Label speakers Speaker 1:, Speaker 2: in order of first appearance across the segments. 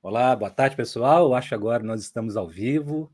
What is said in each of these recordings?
Speaker 1: Olá, boa tarde, pessoal. Eu acho que agora nós estamos ao vivo.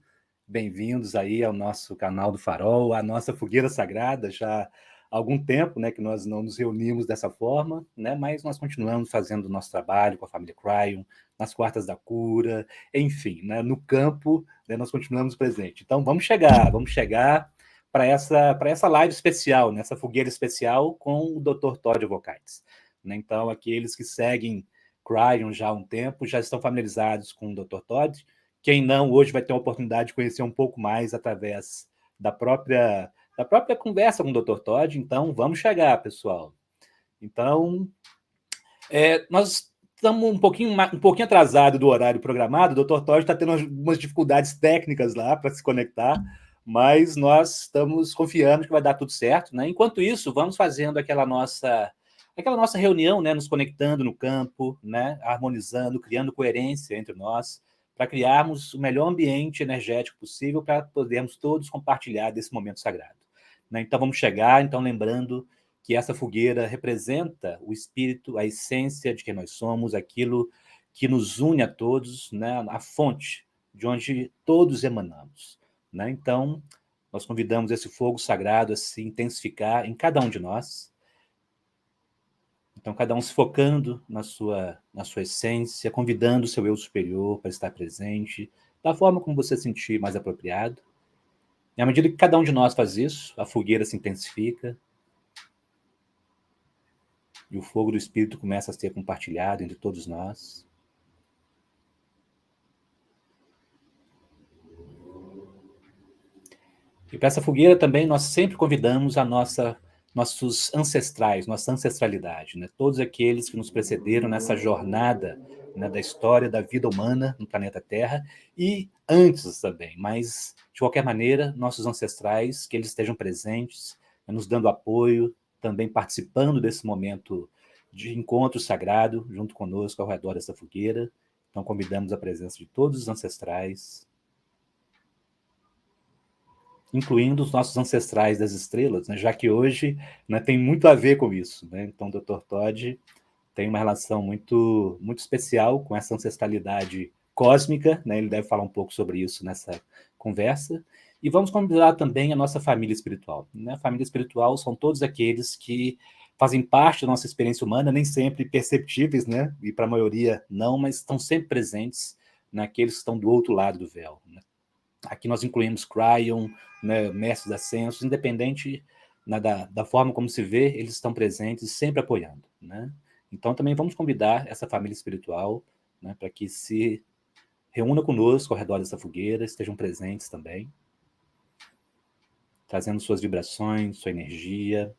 Speaker 1: Bem-vindos aí ao nosso canal do Farol, a nossa fogueira sagrada. Já há algum tempo, né, que nós não nos reunimos dessa forma, né, mas nós continuamos fazendo o nosso trabalho com a família Cryon, nas quartas da cura, enfim, né, no campo, né, nós continuamos presentes. Então, vamos chegar para essa live especial, nessa fogueira especial com o Dr. Todd Ovokaitys. Né? Então, aqueles que seguem Cryon já há um tempo, já estão familiarizados com o Dr. Todd. Quem não, hoje vai ter a oportunidade de conhecer um pouco mais através da própria conversa com o Dr. Todd. Então, vamos chegar, pessoal. Então, nós estamos um pouquinho atrasado do horário programado. O Dr. Todd está tendo algumas dificuldades técnicas lá para se conectar, mas nós estamos confiando que vai dar tudo certo. Né? Enquanto isso, vamos fazendo aquela nossa reunião, né, nos conectando no campo, né, harmonizando, criando coerência entre nós, para criarmos o melhor ambiente energético possível para podermos todos compartilhar desse momento sagrado. Né? Então, vamos chegar, lembrando que essa fogueira representa o espírito, a essência de quem nós somos, aquilo que nos une a todos, né, a fonte de onde todos emanamos. Né? Então, nós convidamos esse fogo sagrado a se intensificar em cada um de nós. Então, cada um se focando na sua essência, convidando o seu eu superior para estar presente, da forma como você sentir mais apropriado. E à medida que cada um de nós faz isso, a fogueira se intensifica e o fogo do Espírito começa a ser compartilhado entre todos nós. E para essa fogueira também nós sempre convidamos nossos ancestrais, nossa ancestralidade, né? Todos aqueles que nos precederam nessa jornada, né, da história da vida humana no planeta Terra e antes também, mas de qualquer maneira, nossos ancestrais, que eles estejam presentes, né, nos dando apoio, também participando desse momento de encontro sagrado junto conosco ao redor dessa fogueira. Então convidamos a presença de todos os ancestrais, incluindo os nossos ancestrais das estrelas, né? Já que hoje, né, tem muito a ver com isso. Né? Então, o Dr. Todd tem uma relação muito, muito especial com essa ancestralidade cósmica, né? Ele deve falar um pouco sobre isso nessa conversa. E vamos convidar também a nossa família espiritual. Né? A família espiritual são todos aqueles que fazem parte da nossa experiência humana, nem sempre perceptíveis, né? E para a maioria não, mas estão sempre presentes naqueles que estão do outro lado do véu. Né? Aqui nós incluímos Cryon, né, mestres ascensos, independente, né, da forma como se vê, eles estão presentes, sempre apoiando. Né? Então também vamos convidar essa família espiritual, né, para que se reúna conosco ao redor dessa fogueira, estejam presentes também, trazendo suas vibrações, sua energia.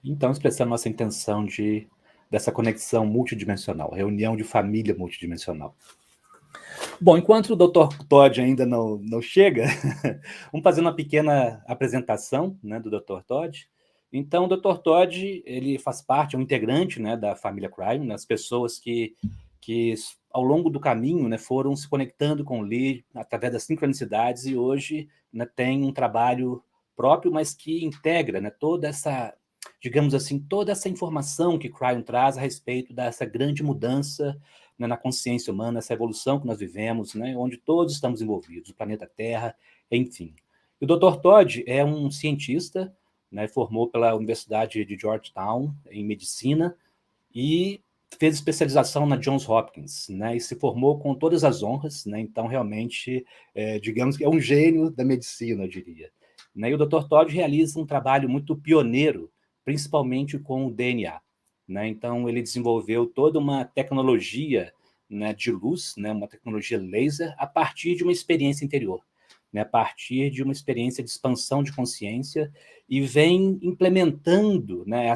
Speaker 1: Então, expressando nossa intenção dessa conexão multidimensional, reunião de família multidimensional. Bom, enquanto o Dr. Todd ainda não chega, vamos fazer uma pequena apresentação, né, do Dr. Todd. Então, o Dr. Todd, ele faz parte, é um integrante, né, da família Cryon, né, as pessoas que ao longo do caminho, né, foram se conectando com o Lee através das sincronicidades e hoje, né, tem um trabalho próprio, mas que integra, né, toda essa, digamos assim, toda essa informação que Cryon traz a respeito dessa grande mudança, né, na consciência humana, essa evolução que nós vivemos, né, onde todos estamos envolvidos, o planeta Terra, enfim. E o Dr. Todd é um cientista, né, formou pela Universidade de Georgetown em medicina e fez especialização na Johns Hopkins, né, e se formou com todas as honras, né, então realmente, digamos que é um gênio da medicina, eu diria. Né, e o Dr. Todd realiza um trabalho muito pioneiro, principalmente com o DNA. Né? Então, ele desenvolveu toda uma tecnologia, né, de luz, né, uma tecnologia laser, a partir de uma experiência interior, né, a partir de uma experiência de expansão de consciência, e vem implementando, né,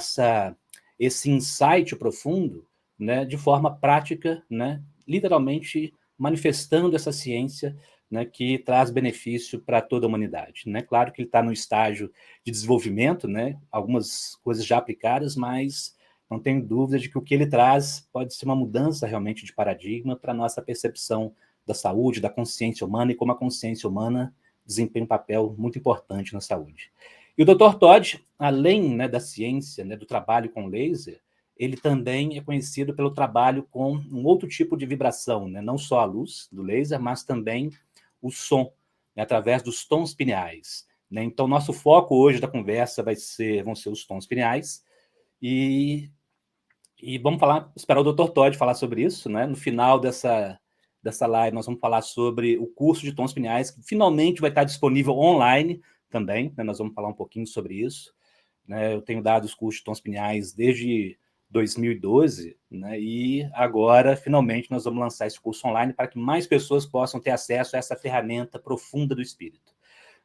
Speaker 1: esse insight profundo, né, de forma prática, né, literalmente manifestando essa ciência, né, que traz benefício para toda a humanidade. Né? Claro que ele está no estágio de desenvolvimento, né, algumas coisas já aplicadas, mas não tenho dúvida de que o que ele traz pode ser uma mudança realmente de paradigma para a nossa percepção da saúde, da consciência humana e como a consciência humana desempenha um papel muito importante na saúde. E o Dr. Todd, além, né, da ciência, né, do trabalho com laser, ele também é conhecido pelo trabalho com um outro tipo de vibração, né, não só a luz do laser, mas também o som, né, através dos tons pineais. Né? Então, nosso foco hoje da conversa vão ser os tons pineais, e vamos esperar o Dr. Todd falar sobre isso, né? No final dessa live, nós vamos falar sobre o curso de tons pineais, que finalmente vai estar disponível online também, né? Nós vamos falar um pouquinho sobre isso. Né? Eu tenho dado os cursos de tons pineais desde 2012, né? E agora, finalmente, nós vamos lançar esse curso online para que mais pessoas possam ter acesso a essa ferramenta profunda do espírito.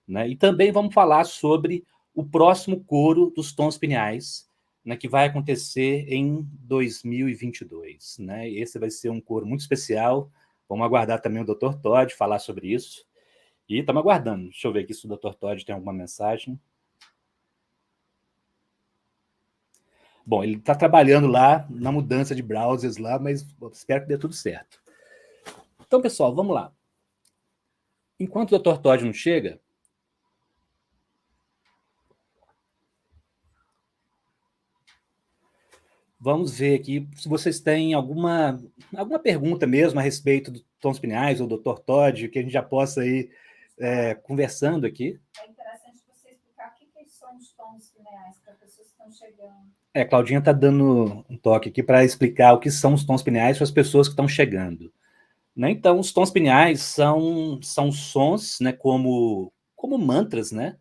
Speaker 1: Né? E também vamos falar sobre o próximo coro dos tons pineais, né, que vai acontecer em 2022. Né? Esse vai ser um coro muito especial. Vamos aguardar também o Dr. Todd falar sobre isso. E estamos aguardando. Deixa eu ver aqui se o Dr. Todd tem alguma mensagem. Bom, ele está trabalhando lá na mudança de browsers lá, mas espero que dê tudo certo. Então, pessoal, vamos lá. Enquanto o Dr. Todd não chega, vamos ver aqui se vocês têm alguma pergunta mesmo a respeito dos tons pineais ou do Dr. Todd, que a gente já possa ir conversando aqui.
Speaker 2: É interessante você explicar o que são os tons pineais para pessoas que estão chegando.
Speaker 1: Claudinha está dando um toque aqui para explicar o que são os tons pineais para as pessoas que estão chegando. Né? Então, os tons pineais são sons, né, como mantras, né,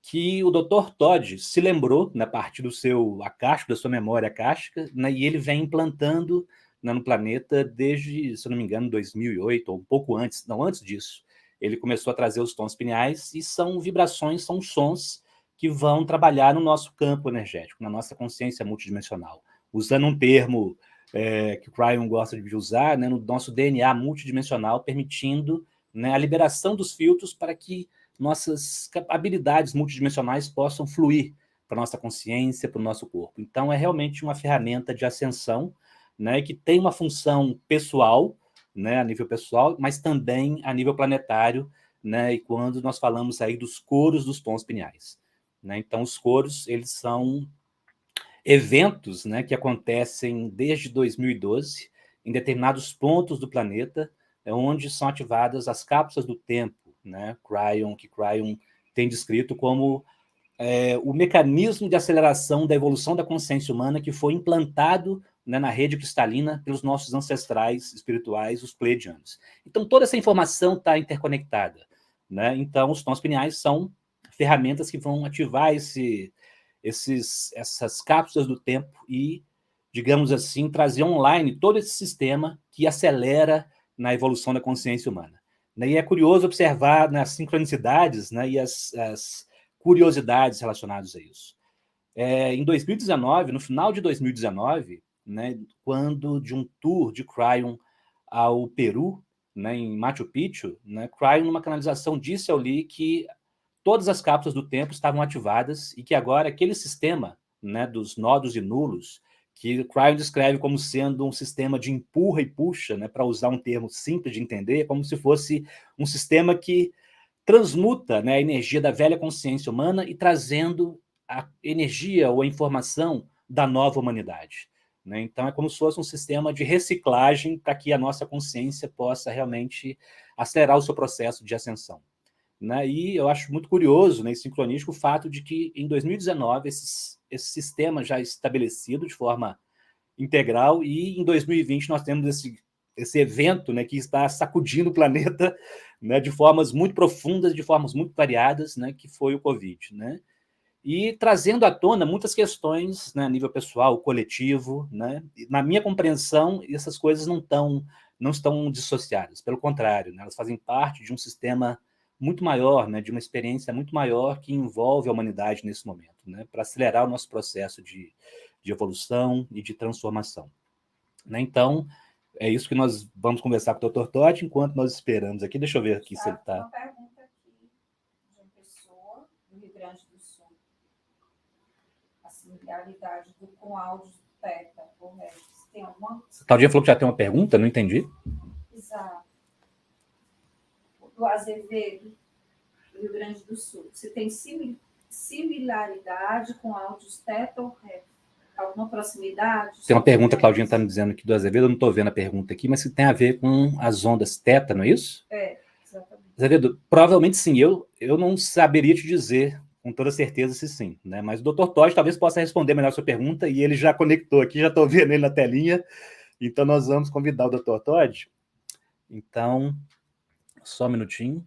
Speaker 1: que o Dr. Todd se lembrou, né, a partir do seu acástico, da sua memória acástica, né, e ele vem implantando, né, no planeta desde, se eu não me engano, 2008, ou um pouco antes, não, antes disso. Ele começou a trazer os tons pineais, e são vibrações, são sons que vão trabalhar no nosso campo energético, na nossa consciência multidimensional. Usando um termo que o Cryon gosta de usar, né, no nosso DNA multidimensional, permitindo, né, a liberação dos filtros para que nossas habilidades multidimensionais possam fluir para a nossa consciência, para o nosso corpo. Então, é realmente uma ferramenta de ascensão, né, que tem uma função pessoal, né, a nível pessoal, mas também a nível planetário, né, e quando nós falamos aí dos coros dos tons pineais. Né? Então, os coros, eles são eventos, né, que acontecem desde 2012 em determinados pontos do planeta, onde são ativadas as cápsulas do tempo, né, que Cryon tem descrito como o mecanismo de aceleração da evolução da consciência humana que foi implantado, né, na rede cristalina pelos nossos ancestrais espirituais, os pleiadianos. Então, toda essa informação está interconectada. Né? Então, os tons pineais são ferramentas que vão ativar essas cápsulas do tempo e, digamos assim, trazer online todo esse sistema que acelera na evolução da consciência humana. E é curioso observar, né, as sincronicidades, né, e as curiosidades relacionadas a isso. Em 2019, no final de 2019, né, quando de um tour de Cryon ao Peru, né, em Machu Picchu, né, Cryon, numa canalização, disse ao Lee que todas as cápsulas do tempo estavam ativadas e que agora aquele sistema, né, dos nodos e nulos, que Cryon descreve como sendo um sistema de empurra e puxa, né, para usar um termo simples de entender, como se fosse um sistema que transmuta, né, a energia da velha consciência humana e trazendo a energia ou a informação da nova humanidade. Né? Então, é como se fosse um sistema de reciclagem para que a nossa consciência possa realmente acelerar o seu processo de ascensão. Né? E eu acho muito curioso, né, e sincronístico, o fato de que, em 2019, esse sistema já estabelecido de forma integral, e em 2020 nós temos esse evento, né, que está sacudindo o planeta, né, de formas muito profundas, de formas muito variadas, né, que foi o Covid. Né? E trazendo à tona muitas questões, né, a nível pessoal, coletivo. Né? Na minha compreensão, essas coisas não estão dissociadas, pelo contrário, né, elas fazem parte de um sistema muito maior, né, de uma experiência muito maior que envolve a humanidade nesse momento, né, para acelerar o nosso processo de evolução e de transformação. Né? Então, é isso que nós vamos conversar com o Dr. Todd enquanto nós esperamos aqui. Deixa eu ver aqui se ele está...
Speaker 2: Uma pergunta aqui de uma pessoa do Rio Grande do Sul. A similaridade com áudios teta, correto? Tem alguma...
Speaker 1: Claudinha falou que já tem uma pergunta, não entendi.
Speaker 2: Exato. Do Azevedo. do Rio Grande do Sul, se tem similaridade com áudios teta ou ré. Alguma proximidade?
Speaker 1: Tem uma pergunta, a Claudinha está me dizendo aqui do Azevedo, eu não estou vendo a pergunta aqui, mas que tem a ver com as ondas teta, não é isso?
Speaker 2: É, exatamente.
Speaker 1: Azevedo, provavelmente sim, eu não saberia te dizer com toda certeza se sim, né? Mas o Dr. Todd talvez possa responder melhor a sua pergunta, e ele já conectou aqui, já estou vendo ele na telinha, então nós vamos convidar o Dr. Todd. Então, só um minutinho.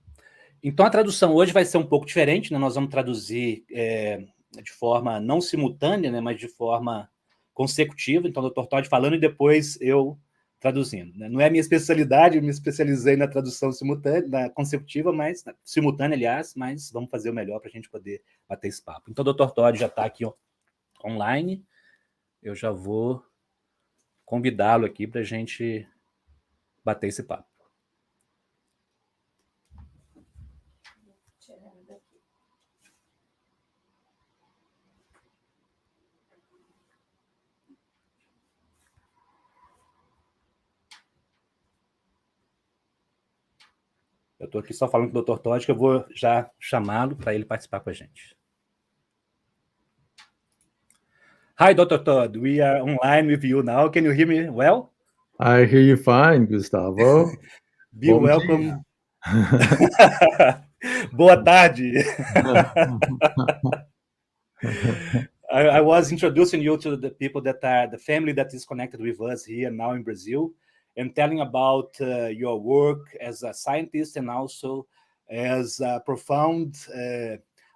Speaker 1: Então a tradução hoje vai ser um pouco diferente, né? Nós vamos traduzir de forma não simultânea, né? Mas de forma consecutiva. Então o Dr. Todd falando e depois eu traduzindo, né? Não é a minha especialidade, eu me especializei na tradução simultânea, na consecutiva, mas simultânea, aliás, mas vamos fazer o melhor para a gente poder bater esse papo. Então o Dr. Todd já está aqui online, eu já vou convidá-lo aqui para a gente bater esse papo. Eu estou aqui só falando com o Dr. Todd, que eu vou já chamá-lo para ele participar com a gente. Hi, Dr. Todd. We are online with you now. Can you hear me well?
Speaker 3: I hear you fine, Gustavo.
Speaker 1: Be welcome. Boa tarde. I was introducing you to the people that are the family that is connected with us here now in Brazil, and telling about your work as a scientist and also as a profound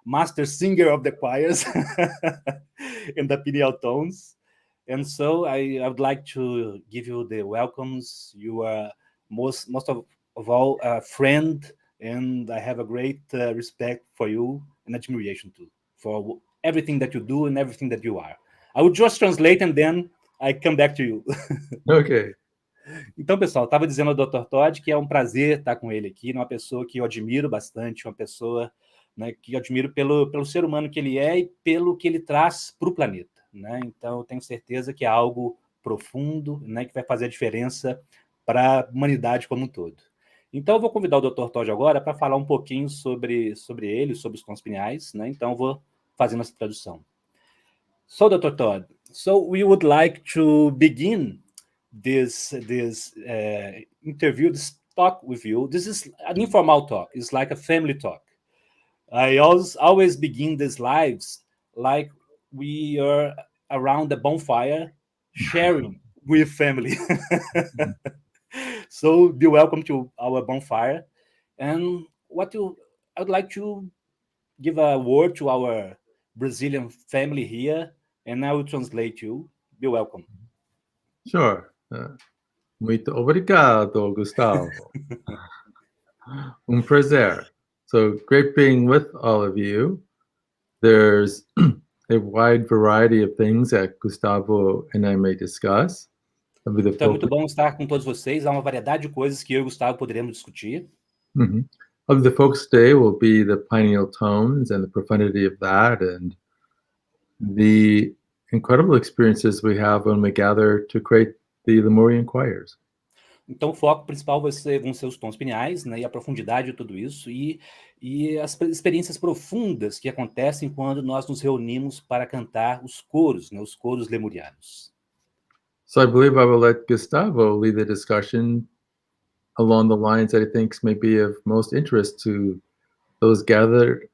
Speaker 1: master singer of the choirs in the pineal tones. And so I would like to give you the welcomes. You are most of all a friend, and I have a great respect for you and admiration too, for everything that you do and everything that you are. I will just translate and then I come back to you.
Speaker 3: Ok.
Speaker 1: Então, pessoal, estava dizendo ao Dr. Todd que é um prazer estar com ele aqui, uma pessoa que eu admiro bastante, uma pessoa, né, que eu admiro pelo ser humano que ele é e pelo que ele traz para o planeta, né? Então, eu tenho certeza que é algo profundo, né, que vai fazer a diferença para a humanidade como um todo. Então, eu vou convidar o Dr. Todd agora para falar um pouquinho sobre ele, sobre os tons pineais, né? Então, eu vou fazendo essa tradução. So, Dr. Todd, so we would like to begin this interview, this talk with you. This is an informal talk. It's like a family talk. I always begin these lives like we are around the bonfire, sharing with family. So be welcome to our bonfire. And I would like to give a word to our Brazilian family here, and I will translate you. Be welcome.
Speaker 3: Sure. Muito obrigado, Gustavo. Prazer. So great being with all of you. There's a wide variety of things that Gustavo and I may discuss.
Speaker 1: Então, é muito bom estar com todos vocês. Há uma variedade de coisas que eu e o Gustavo poderemos discutir.
Speaker 3: The focus today will be the pineal tones and the profundity of that, and the incredible experiences we have when we gather to create the Lemurian choirs.
Speaker 1: Então, o foco principal vão ser os tons pineais, né, e a profundidade de tudo isso, e as experiências profundas que acontecem quando nós nos reunimos para cantar os coros, né, os coros lemurianos.
Speaker 3: So I believe I will let Gustavo lead the discussion along the lines that he thinks may be of most interest to those gathered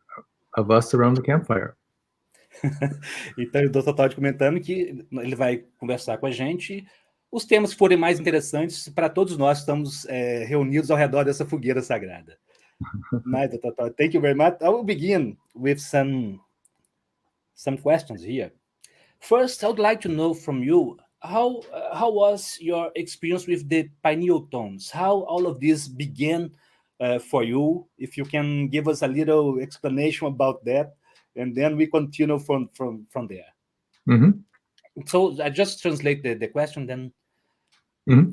Speaker 3: of us around the campfire.
Speaker 1: Então, o Dr. Todd comentando que ele vai conversar com a gente os temas que forem mais interessantes para todos nós que estamos reunidos ao redor dessa fogueira sagrada. Nice, Dr. Todd. Thank you very much. I will begin with some questions here. First, I would like to know from you, how was your experience with the pineal tones? How all of this began for you? If you can give us a little explanation about that, and then we continue from there. So I just translate the question, then.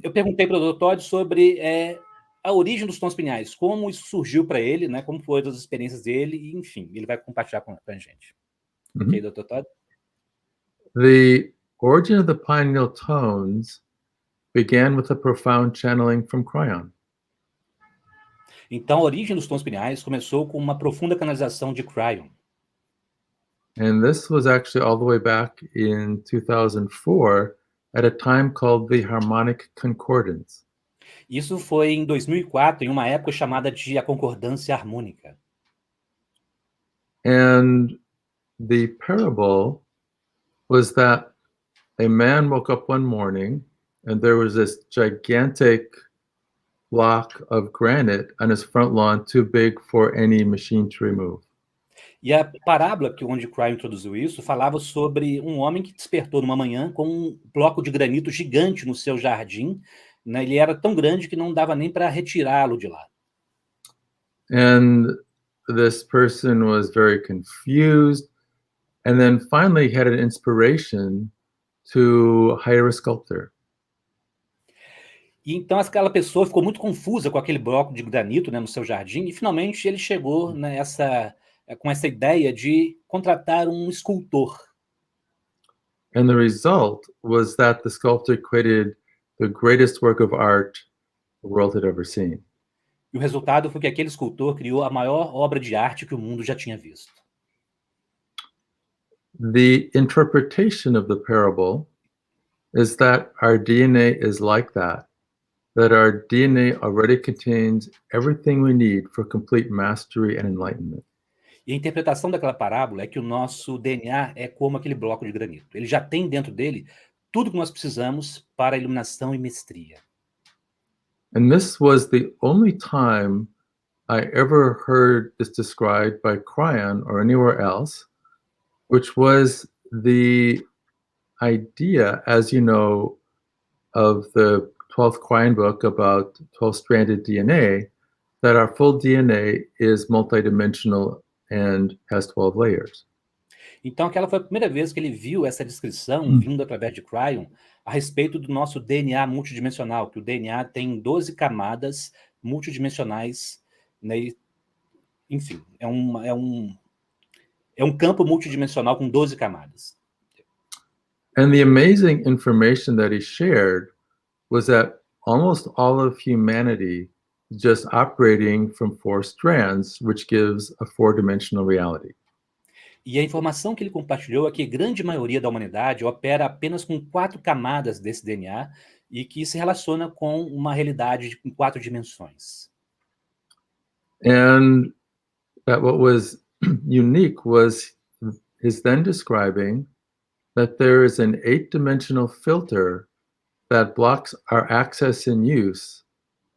Speaker 1: Eu perguntei para o Dr. Todd sobre a origem dos tons pineais, como isso surgiu para ele, né? Como foram as experiências dele, e, enfim, ele vai compartilhar com a gente. Ok, Dr. Todd?
Speaker 3: The origin of the pineal tones began with a profound channeling from Cryon.
Speaker 1: Então, a origem dos tons pineais começou com uma profunda canalização de Cryon.
Speaker 3: And this was actually all the way back in 2004 at a time called the harmonic concordance.
Speaker 1: Isso foi em 2004, em uma época chamada de a concordância harmônica.
Speaker 3: And the parable was that a man woke up one morning and there was this gigantic block of granite on his front lawn too big for any machine to remove.
Speaker 1: E a parábola onde Cryon introduziu isso falava sobre um homem que despertou numa manhã com um bloco de granito gigante no seu jardim, né? Ele era tão grande que não dava nem para retirá-lo de lá.
Speaker 3: And this person was very confused and then finally had an inspiration to hire a sculptor.
Speaker 1: E então aquela pessoa ficou muito confusa com aquele bloco de granito, né, no seu jardim, e finalmente ele chegou com essa ideia de contratar um escultor.
Speaker 3: And the result was that the sculptor created the greatest work of art the world had ever seen.
Speaker 1: E o resultado foi que aquele escultor criou a maior obra de arte que o mundo já tinha visto.
Speaker 3: The interpretation of the parable is that our DNA is like that our DNA already contains everything we need for complete mastery and enlightenment.
Speaker 1: E a interpretação daquela parábola é que o nosso DNA é como aquele bloco de granito. Ele já tem dentro dele tudo que nós precisamos para a iluminação e mestria.
Speaker 3: And this was the only time I ever heard this described by Cryon or anywhere else, which was the idea, as you know, of the 12th Cryon book about 12-stranded DNA, that our full DNA is multidimensional and has 12 layers.
Speaker 1: Então, aquela foi a primeira vez que ele viu essa descrição vindo através de Cryon a respeito do nosso DNA multidimensional, que o DNA tem 12 camadas multidimensionais, né? Enfim, é um campo multidimensional com 12 camadas.
Speaker 3: And the amazing information that he shared was that almost all of humanity is just operating from 4 strands, which gives a 4-dimensional reality.
Speaker 1: E a informação que ele compartilhou é que a grande maioria da humanidade opera apenas com 4 camadas desse DNA e que se relaciona com uma realidade em 4 dimensões.
Speaker 3: And that what was unique was his then describing that there is an 8-dimensional filter that blocks our access and use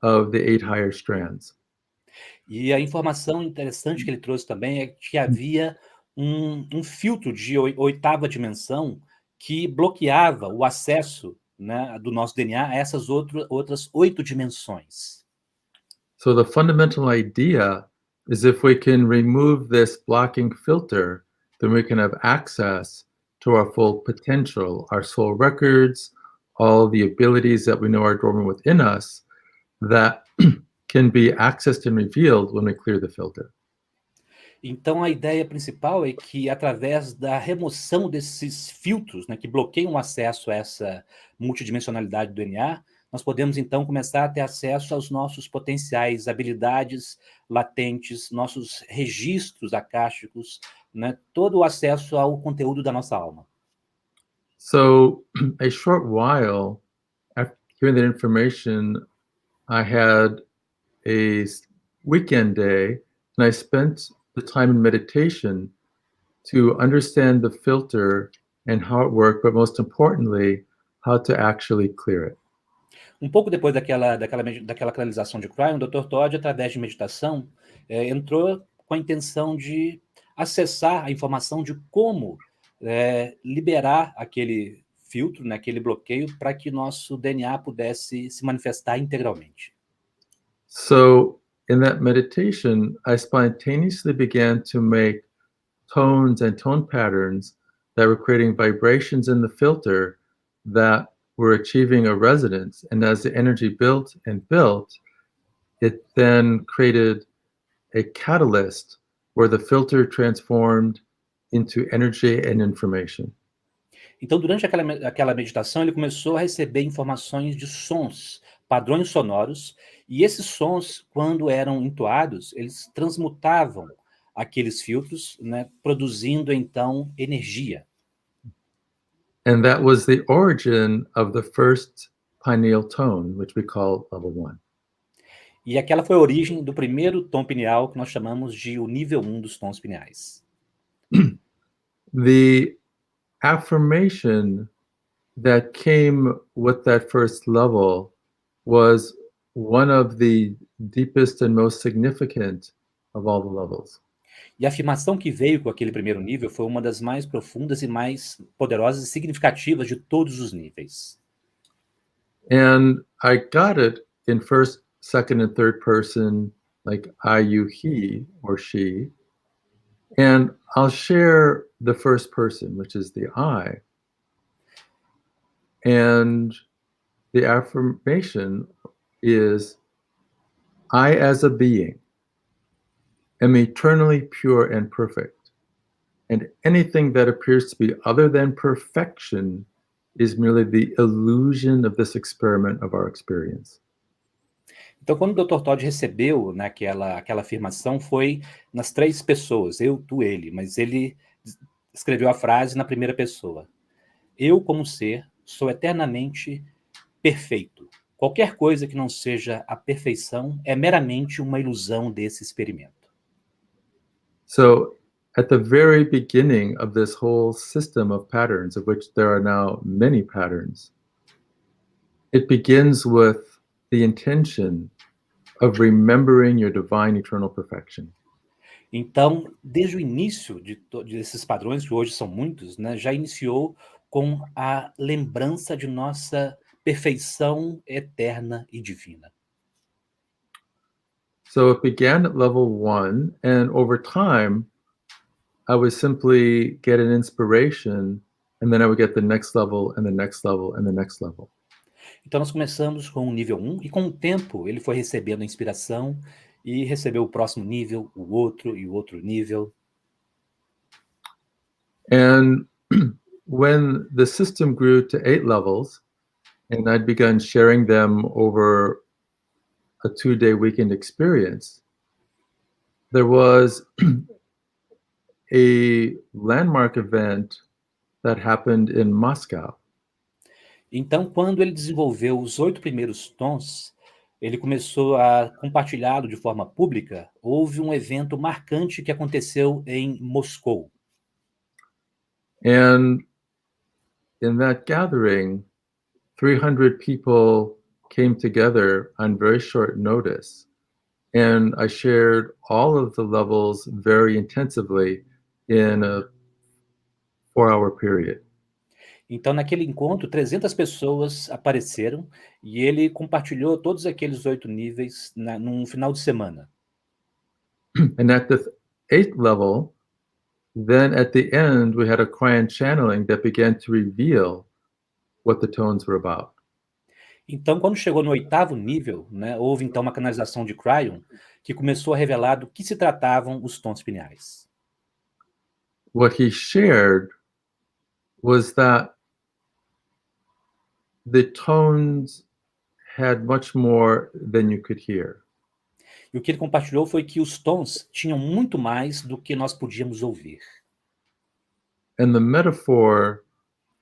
Speaker 3: of the 8 higher strands.
Speaker 1: E a informação interessante que ele trouxe também é que havia um filtro de 8ª dimensão que bloqueava o acesso, né, do nosso DNA a essas outras 8 dimensões.
Speaker 3: So the fundamental idea is if we can remove this blocking filter, then we can have access to our full potential, our soul records, all the abilities that we know are dormant within us that can be accessed and revealed when we clear the filter.
Speaker 1: Então, a ideia principal é que, através da remoção desses filtros, né, que bloqueiam o acesso a essa multidimensionalidade do DNA, nós podemos, então, começar a ter acesso aos nossos potenciais, habilidades latentes, nossos registros acásticos, né, todo o acesso ao conteúdo da nossa alma.
Speaker 3: So, a short while after hearing that information, I had a weekend day, and I spent the time in meditation to understand the filter and how it worked, but most importantly, how to actually clear it.
Speaker 1: Pouco depois daquela canalização de Cryon, o Dr. Todd, através de meditação, entrou com a intenção de acessar a informação de como liberar aquele filtro, né, aquele bloqueio, para que nosso DNA pudesse se manifestar integralmente.
Speaker 3: So, in that meditation, I spontaneously began to make tones and tone patterns that were creating vibrations in the filter that were achieving a resonance. And as the energy built and built, it then created a catalyst where the filter transformed into energy and information.
Speaker 1: Então, durante aquela meditação, ele começou a receber informações de sons, padrões sonoros, E esses sons, quando eram entoados, eles transmutavam aqueles filtros, né, produzindo então energia.
Speaker 3: And that was the origin of the first pineal tone, which we call level 1.
Speaker 1: E aquela foi a origem do primeiro tom pineal, que nós chamamos de o nível 1 dos tons pineais.
Speaker 3: The affirmation that came with that first level was one of the deepest and most significant of all the levels.
Speaker 1: E a afirmação que veio com aquele primeiro nível foi uma das mais profundas e mais poderosas e significativas de todos os níveis.
Speaker 3: And I got it in first, second, and third person, like I, you, he, or she. And I'll share the first person, which is the I. And the affirmation is, I as a being am eternally pure and perfect. And anything that appears to be other than perfection is merely the illusion of this experiment of our experience.
Speaker 1: Então, quando o Dr. Todd recebeu, né, aquela afirmação, foi nas três pessoas, eu, tu, ele, mas ele escreveu a frase na primeira pessoa. Eu, como ser, sou eternamente perfeito. Qualquer coisa que não seja a perfeição é meramente uma ilusão desse experimento.
Speaker 3: So, at the very beginning of this whole system of patterns, of which there are now many patterns, it begins with the intention of remembering your divine eternal perfection.
Speaker 1: Então, desde o início desses padrões, que hoje são muitos, né, já iniciou com a lembrança de nossa perfeição eterna e divina.
Speaker 3: So it began at level 1, and over time, I would simply get an inspiration, and then I would get the next level, and the next level, and the next level.
Speaker 1: Então, nós começamos com o nível 1, e com o tempo ele foi recebendo a inspiração, e recebeu o próximo nível, o outro e o outro nível.
Speaker 3: And when the system grew to 8 levels, and I'd begun sharing them over a 2-day weekend experience, there was a landmark event that happened in Moscow.
Speaker 1: Então, quando ele desenvolveu os 8 primeiros tons, ele começou a compartilhá-lo de forma pública. Houve um evento marcante que aconteceu em Moscou.
Speaker 3: And in that gathering, 300 people came together on very short notice. And I shared all of the levels very intensively in a 4-hour period.
Speaker 1: Então, naquele encontro, 300 pessoas apareceram e ele compartilhou todos aqueles 8 níveis num final de semana.
Speaker 3: And at the 8th level, then at the end, we had a quiet channeling that began to reveal what the tones were about.
Speaker 1: Então, quando chegou no 8º nível, né, houve então uma canalização de Cryon, que começou a revelar do que se tratavam os tons pineais.
Speaker 3: What he shared was that the tones had much more than you could hear.
Speaker 1: E o que ele compartilhou foi que os tons tinham muito mais do que nós podíamos ouvir.
Speaker 3: And the metaphor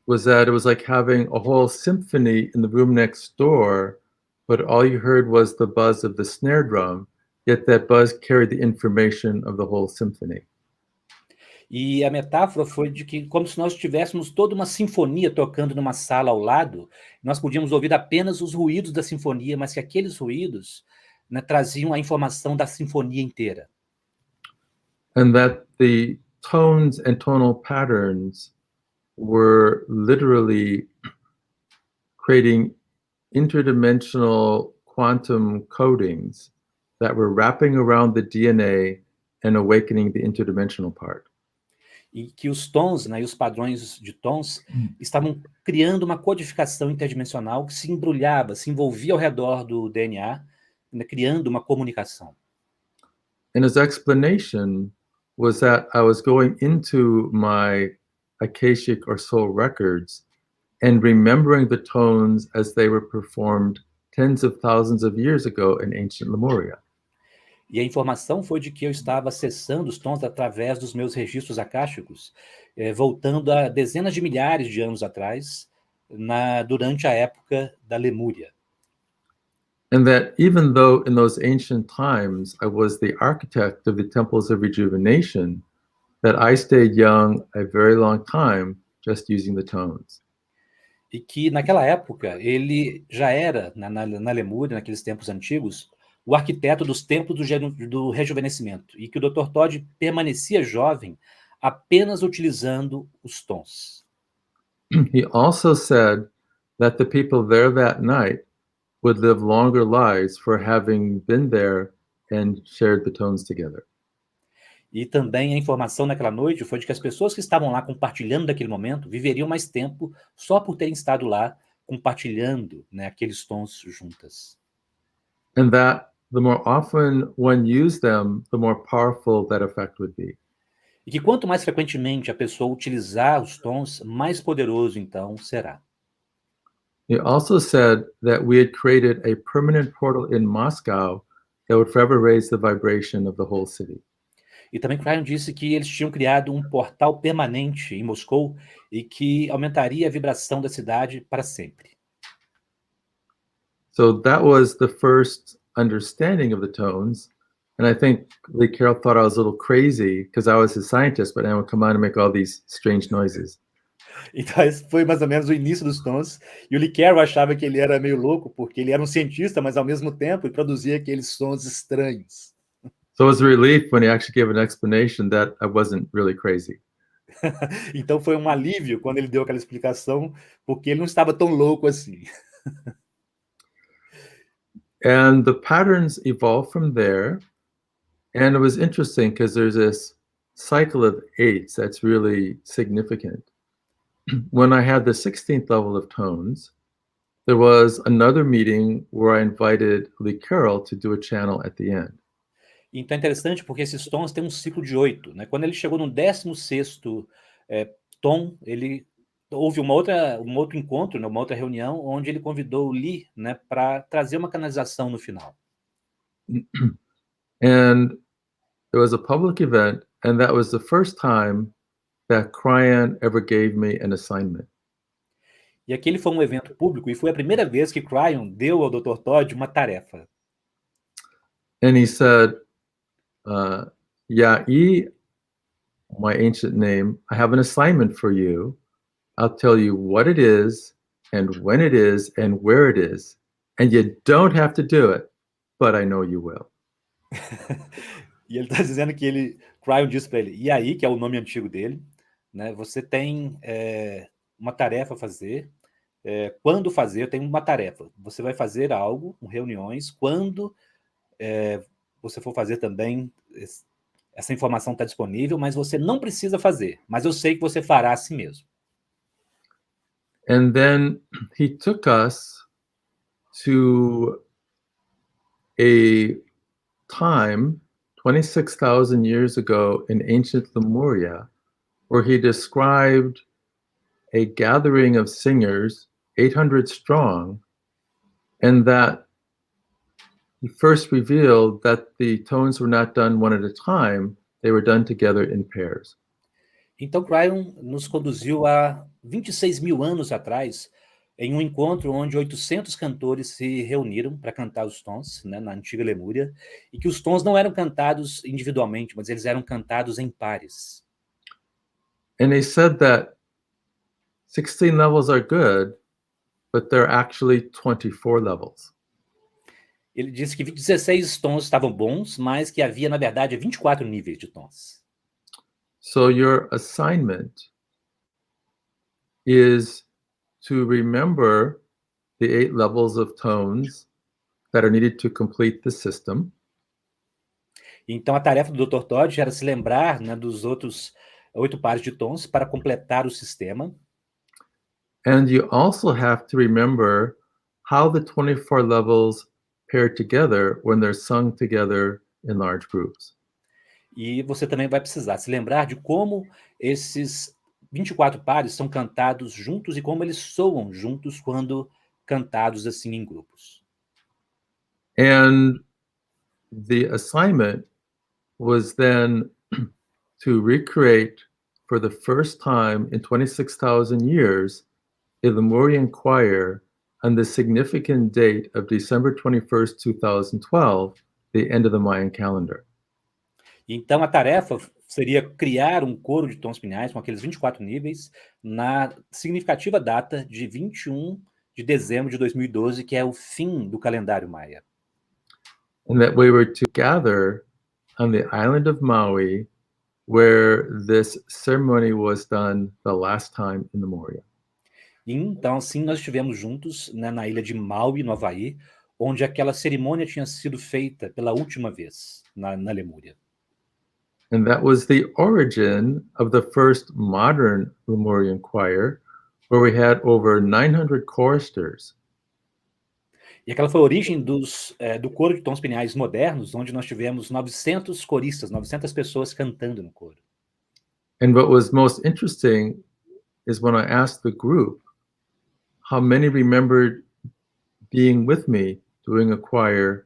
Speaker 3: was that it was like having a whole symphony in the room next door, but all you heard was the buzz of the snare drum, yet that buzz carried the information of the whole symphony.
Speaker 1: E a metáfora foi de que, como se nós tivéssemos toda uma sinfonia tocando numa sala ao lado, nós podíamos ouvir apenas os ruídos da sinfonia, mas que aqueles ruídos, né, traziam a informação da sinfonia inteira.
Speaker 3: And that the tones and tonal patterns were literally creating interdimensional quantum codings that were wrapping around the DNA and awakening the interdimensional part.
Speaker 1: E que os tons, né, e os padrões de tons estavam criando uma codificação interdimensional que se embrulhava, se envolvia ao redor do DNA, né, criando uma comunicação.
Speaker 3: And his explanation was that I was going into my Akashic or soul records and remembering the tones as they were performed tens of thousands of years ago in ancient Lemuria.
Speaker 1: E a informação foi de que eu estava acessando os tons através dos meus registros acásticos, voltando a dezenas de milhares de anos atrás, durante a época da Lemúria.
Speaker 3: And that even though in those ancient times I was the architect of the temples of rejuvenation, that I stayed young a very long time just using the tones.
Speaker 1: E que, naquela época, ele já era, na Lemúria, naqueles tempos antigos, o arquiteto dos templos do rejuvenescimento, e que o Dr. Todd permanecia jovem apenas utilizando os tons.
Speaker 3: He also said that the people there that night would live longer lives for having been there and shared the tones together.
Speaker 1: E também a informação naquela noite foi de que as pessoas que estavam lá compartilhando daquele momento viveriam mais tempo só por terem estado lá compartilhando, né, aqueles tons juntas.
Speaker 3: And that the more often one used them, the more powerful that effect would be.
Speaker 1: E que quanto mais frequentemente a pessoa utilizar os tons, mais poderoso então será.
Speaker 3: He also said that we had created a permanent portal in Moscow that would forever raise the vibration of the whole city.
Speaker 1: E também Cryon disse que eles tinham criado um portal permanente em Moscou e que aumentaria a vibração da cidade para sempre.
Speaker 3: So that was the first understanding of the tones. And I think Lee Carroll thought I was a little crazy because I was a scientist, but I would come on and make all these strange noises.
Speaker 1: Então esse foi mais ou menos o início dos tons. E o Lee Carroll achava que ele era meio louco, porque ele era um cientista, mas ao mesmo tempo ele produzia aqueles sons estranhos.
Speaker 3: So it was a relief when he actually gave an explanation that I wasn't really crazy.
Speaker 1: Então foi um alívio quando ele deu aquela explicação, porque ele não estava tão louco assim.
Speaker 3: And the patterns evolved from there. And it was interesting because there's this cycle of eights that's really significant. When I had the 16th level of tones, there was another meeting where I invited Lee Carroll to do a channel at the end.
Speaker 1: Então é interessante porque esses tons têm um ciclo de 8. Né? Quando ele chegou no 16º tom, houve um outro encontro, né? Uma outra reunião, onde ele convidou o Lee, né, para trazer uma canalização no final.
Speaker 3: And it was a public event, and that was the first time that Cryon ever gave me an assignment.
Speaker 1: E aquele foi um evento público e foi a primeira vez que Cryon deu ao Dr. Todd uma tarefa.
Speaker 3: And he said, Yai, my ancient name, I have an assignment for you. I'll tell you what it is and when it is and where it is. And you don't have to do it, but I know you will.
Speaker 1: E ele está dizendo que Cryon disse para ele, e aí, que é o nome antigo dele, né, você tem uma tarefa a fazer. Quando fazer, eu tenho uma tarefa. Você vai fazer algo, reuniões, quando você for fazer também, essa informação está disponível, mas você não precisa fazer. Mas eu sei que você fará assim mesmo.
Speaker 3: And then he took us to a time 26,000 years ago in ancient Lemuria, where he described a gathering of singers, 800 strong, and that he first revealed that the tones were not done one at a time, they were done together in pairs.
Speaker 1: Então, Cryon nos conduziu a 26 mil anos atrás, em um encontro onde 800 cantores se reuniram para cantar os tons, né, na antiga Lemúria, e que os tons não eram cantados individualmente, mas eles eram cantados em pares.
Speaker 3: And he said that 16 levels are good, but there are actually 24 levels.
Speaker 1: Ele disse que 16 tons estavam bons, mas que havia, na verdade, 24 níveis de tons.
Speaker 3: So your assignment is to remember the 8 levels of tones that are needed to complete the system.
Speaker 1: Então, a tarefa do Dr. Todd era se lembrar, né, dos outros 8 pares de tons para completar o sistema.
Speaker 3: And you also have to remember how the 24 levels pair together when they're sung together in large groups.
Speaker 1: E você também vai precisar se lembrar de como esses 24 pares são cantados juntos e como eles soam juntos quando cantados assim em grupos.
Speaker 3: And the assignment was then to recreate for the first time in 26,000 years a Lemurian choir on the significant date of December 21st, 2012, the end of the Mayan calendar.
Speaker 1: Então, a tarefa seria criar um coro de tons pineais com aqueles 24 níveis na significativa data de 21 de dezembro de 2012, que é o fim do calendário maia.
Speaker 3: And that we were to gather on the island of Maui, where this ceremony was done the last time in the Moria.
Speaker 1: E então, assim, nós estivemos juntos, né, na ilha de Maui, no Havaí, onde aquela cerimônia tinha sido feita pela última vez, na Lemúria.
Speaker 3: And that was the origin of the first modern Lemurian choir, where we had over 900 choristers.
Speaker 1: E aquela foi a origem do coro de tons pineais modernos, onde nós tivemos 900 coristas, 900 pessoas cantando no coro.
Speaker 3: And what was most interesting is when I asked the group how many remembered being with me doing a choir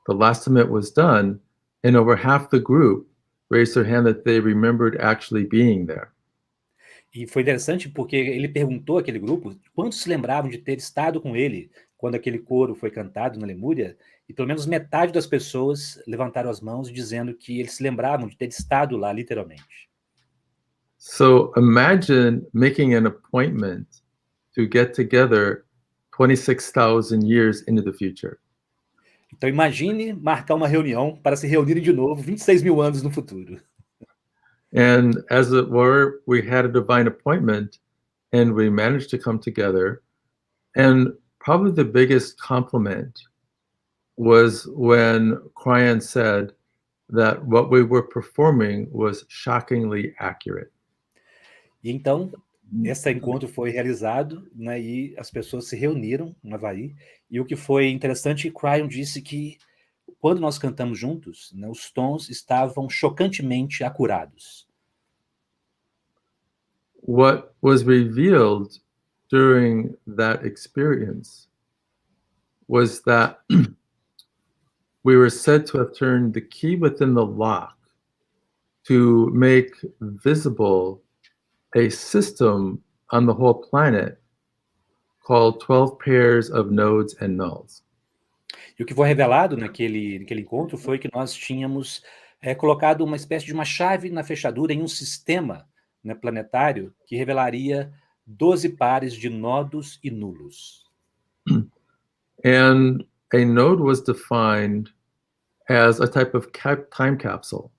Speaker 3: the last time it was done, and over half the group raised their hand that they remembered actually being there.
Speaker 1: E foi interessante porque ele perguntou àquele grupo quantos se lembravam de ter estado com ele quando aquele coro foi cantado na Lemúria, e pelo menos metade das pessoas levantaram as mãos dizendo que eles se lembravam de ter estado lá, literalmente.
Speaker 3: So imagine making an appointment to get together 26,000 years into the future.
Speaker 1: Então imagine marcar uma reunião para se reunirem de novo 26 mil anos no futuro.
Speaker 3: And as it were, we had a divine appointment and we managed to come together. And probably the biggest compliment was when Cryan said that what we were performing was shockingly accurate.
Speaker 1: E então, esse encontro foi realizado, né, e as pessoas se reuniram no Havaí, e o que foi interessante, Cryan disse que quando nós cantamos juntos, né, os tons estavam chocantemente acurados.
Speaker 3: What was revealed during that experience was that we were said to have turned the key within the lock to make visible a system on the whole planet called 12 pairs of nodes and nulls.
Speaker 1: E o que foi revelado naquele encontro foi que nós tínhamos colocado uma espécie de uma chave na fechadura em um sistema, né, planetário que revelaria 12 pares de nodos e nulos.
Speaker 3: And a node was defined as a type of time capsule,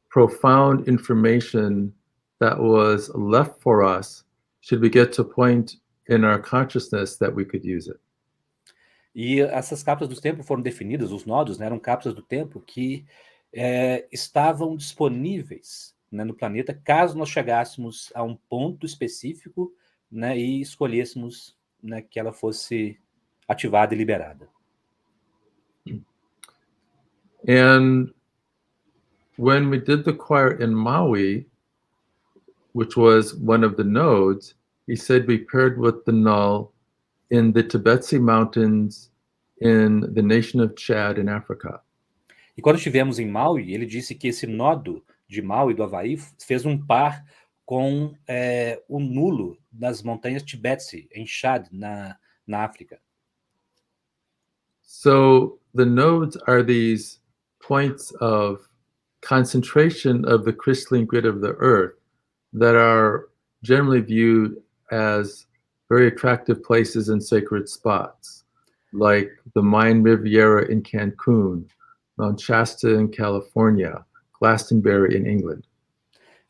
Speaker 3: profound information that was left for us should we get to a point in our consciousness that we could use it.
Speaker 1: E essas cápsulas do tempo foram definidas, os nodos, né, eram cápsulas do tempo que estavam disponíveis, né, no planeta, caso nós chegássemos a um ponto específico, né, e escolhêssemos, né, que ela fosse ativada e liberada.
Speaker 3: And when we did the choir in Maui, which was one of the nodes, he said we paired with the null in the Tibetsi Mountains in the nation of Chad in Africa.
Speaker 1: E quando estivemos em Maui, ele disse que esse nodo de Maui, do Havaí, fez um par com o nulo das montanhas Tibetsi, em Chad, na África.
Speaker 3: So the nodes are these points of concentration of the crystalline grid of the Earth that are generally viewed as very attractive places and sacred spots, like the Mayan Riviera in Cancun, Mount Shasta in California, Glastonbury in England.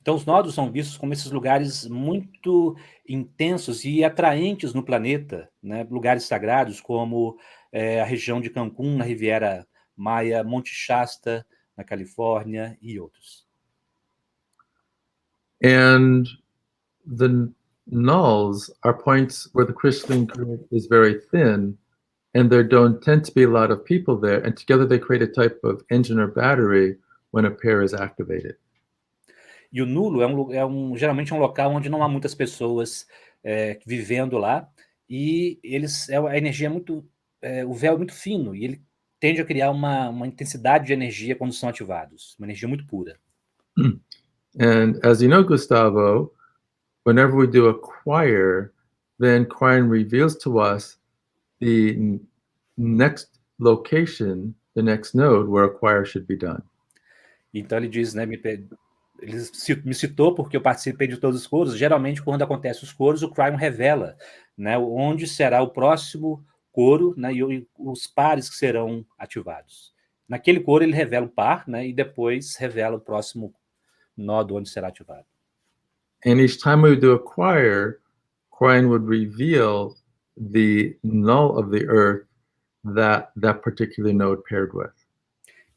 Speaker 1: Então, os nodos são vistos como esses lugares muito intensos e atraentes no planeta, né? Lugares sagrados como a região de Cancún, na Riviera Maia, Monte Shasta, na Califórnia, e outros.
Speaker 3: And the nulls are points where the crystalline grid is very thin, and there don't tend to be a lot of people there, and together they create a type of engine or battery when a pair is activated.
Speaker 1: E o nulo geralmente é um local onde não há muitas pessoas vivendo lá, e a energia é muito o véu é muito fino e ele tende a criar uma intensidade de energia quando são ativados, uma energia muito pura.
Speaker 3: And as you know, Gustavo, whenever we do a choir, then choir reveals to us the next location, the next node where a choir should be done.
Speaker 1: Então ele diz, né, ele me citou porque eu participei de todos os coros. Geralmente, quando acontecem os coros, o Cryon revela, né, onde será o próximo coro, né, e os pares que serão ativados. Naquele coro ele revela o par, né, e depois revela o próximo nodo onde será ativado.
Speaker 3: And each time we do a choir would reveal the null of the earth that particular node paired with.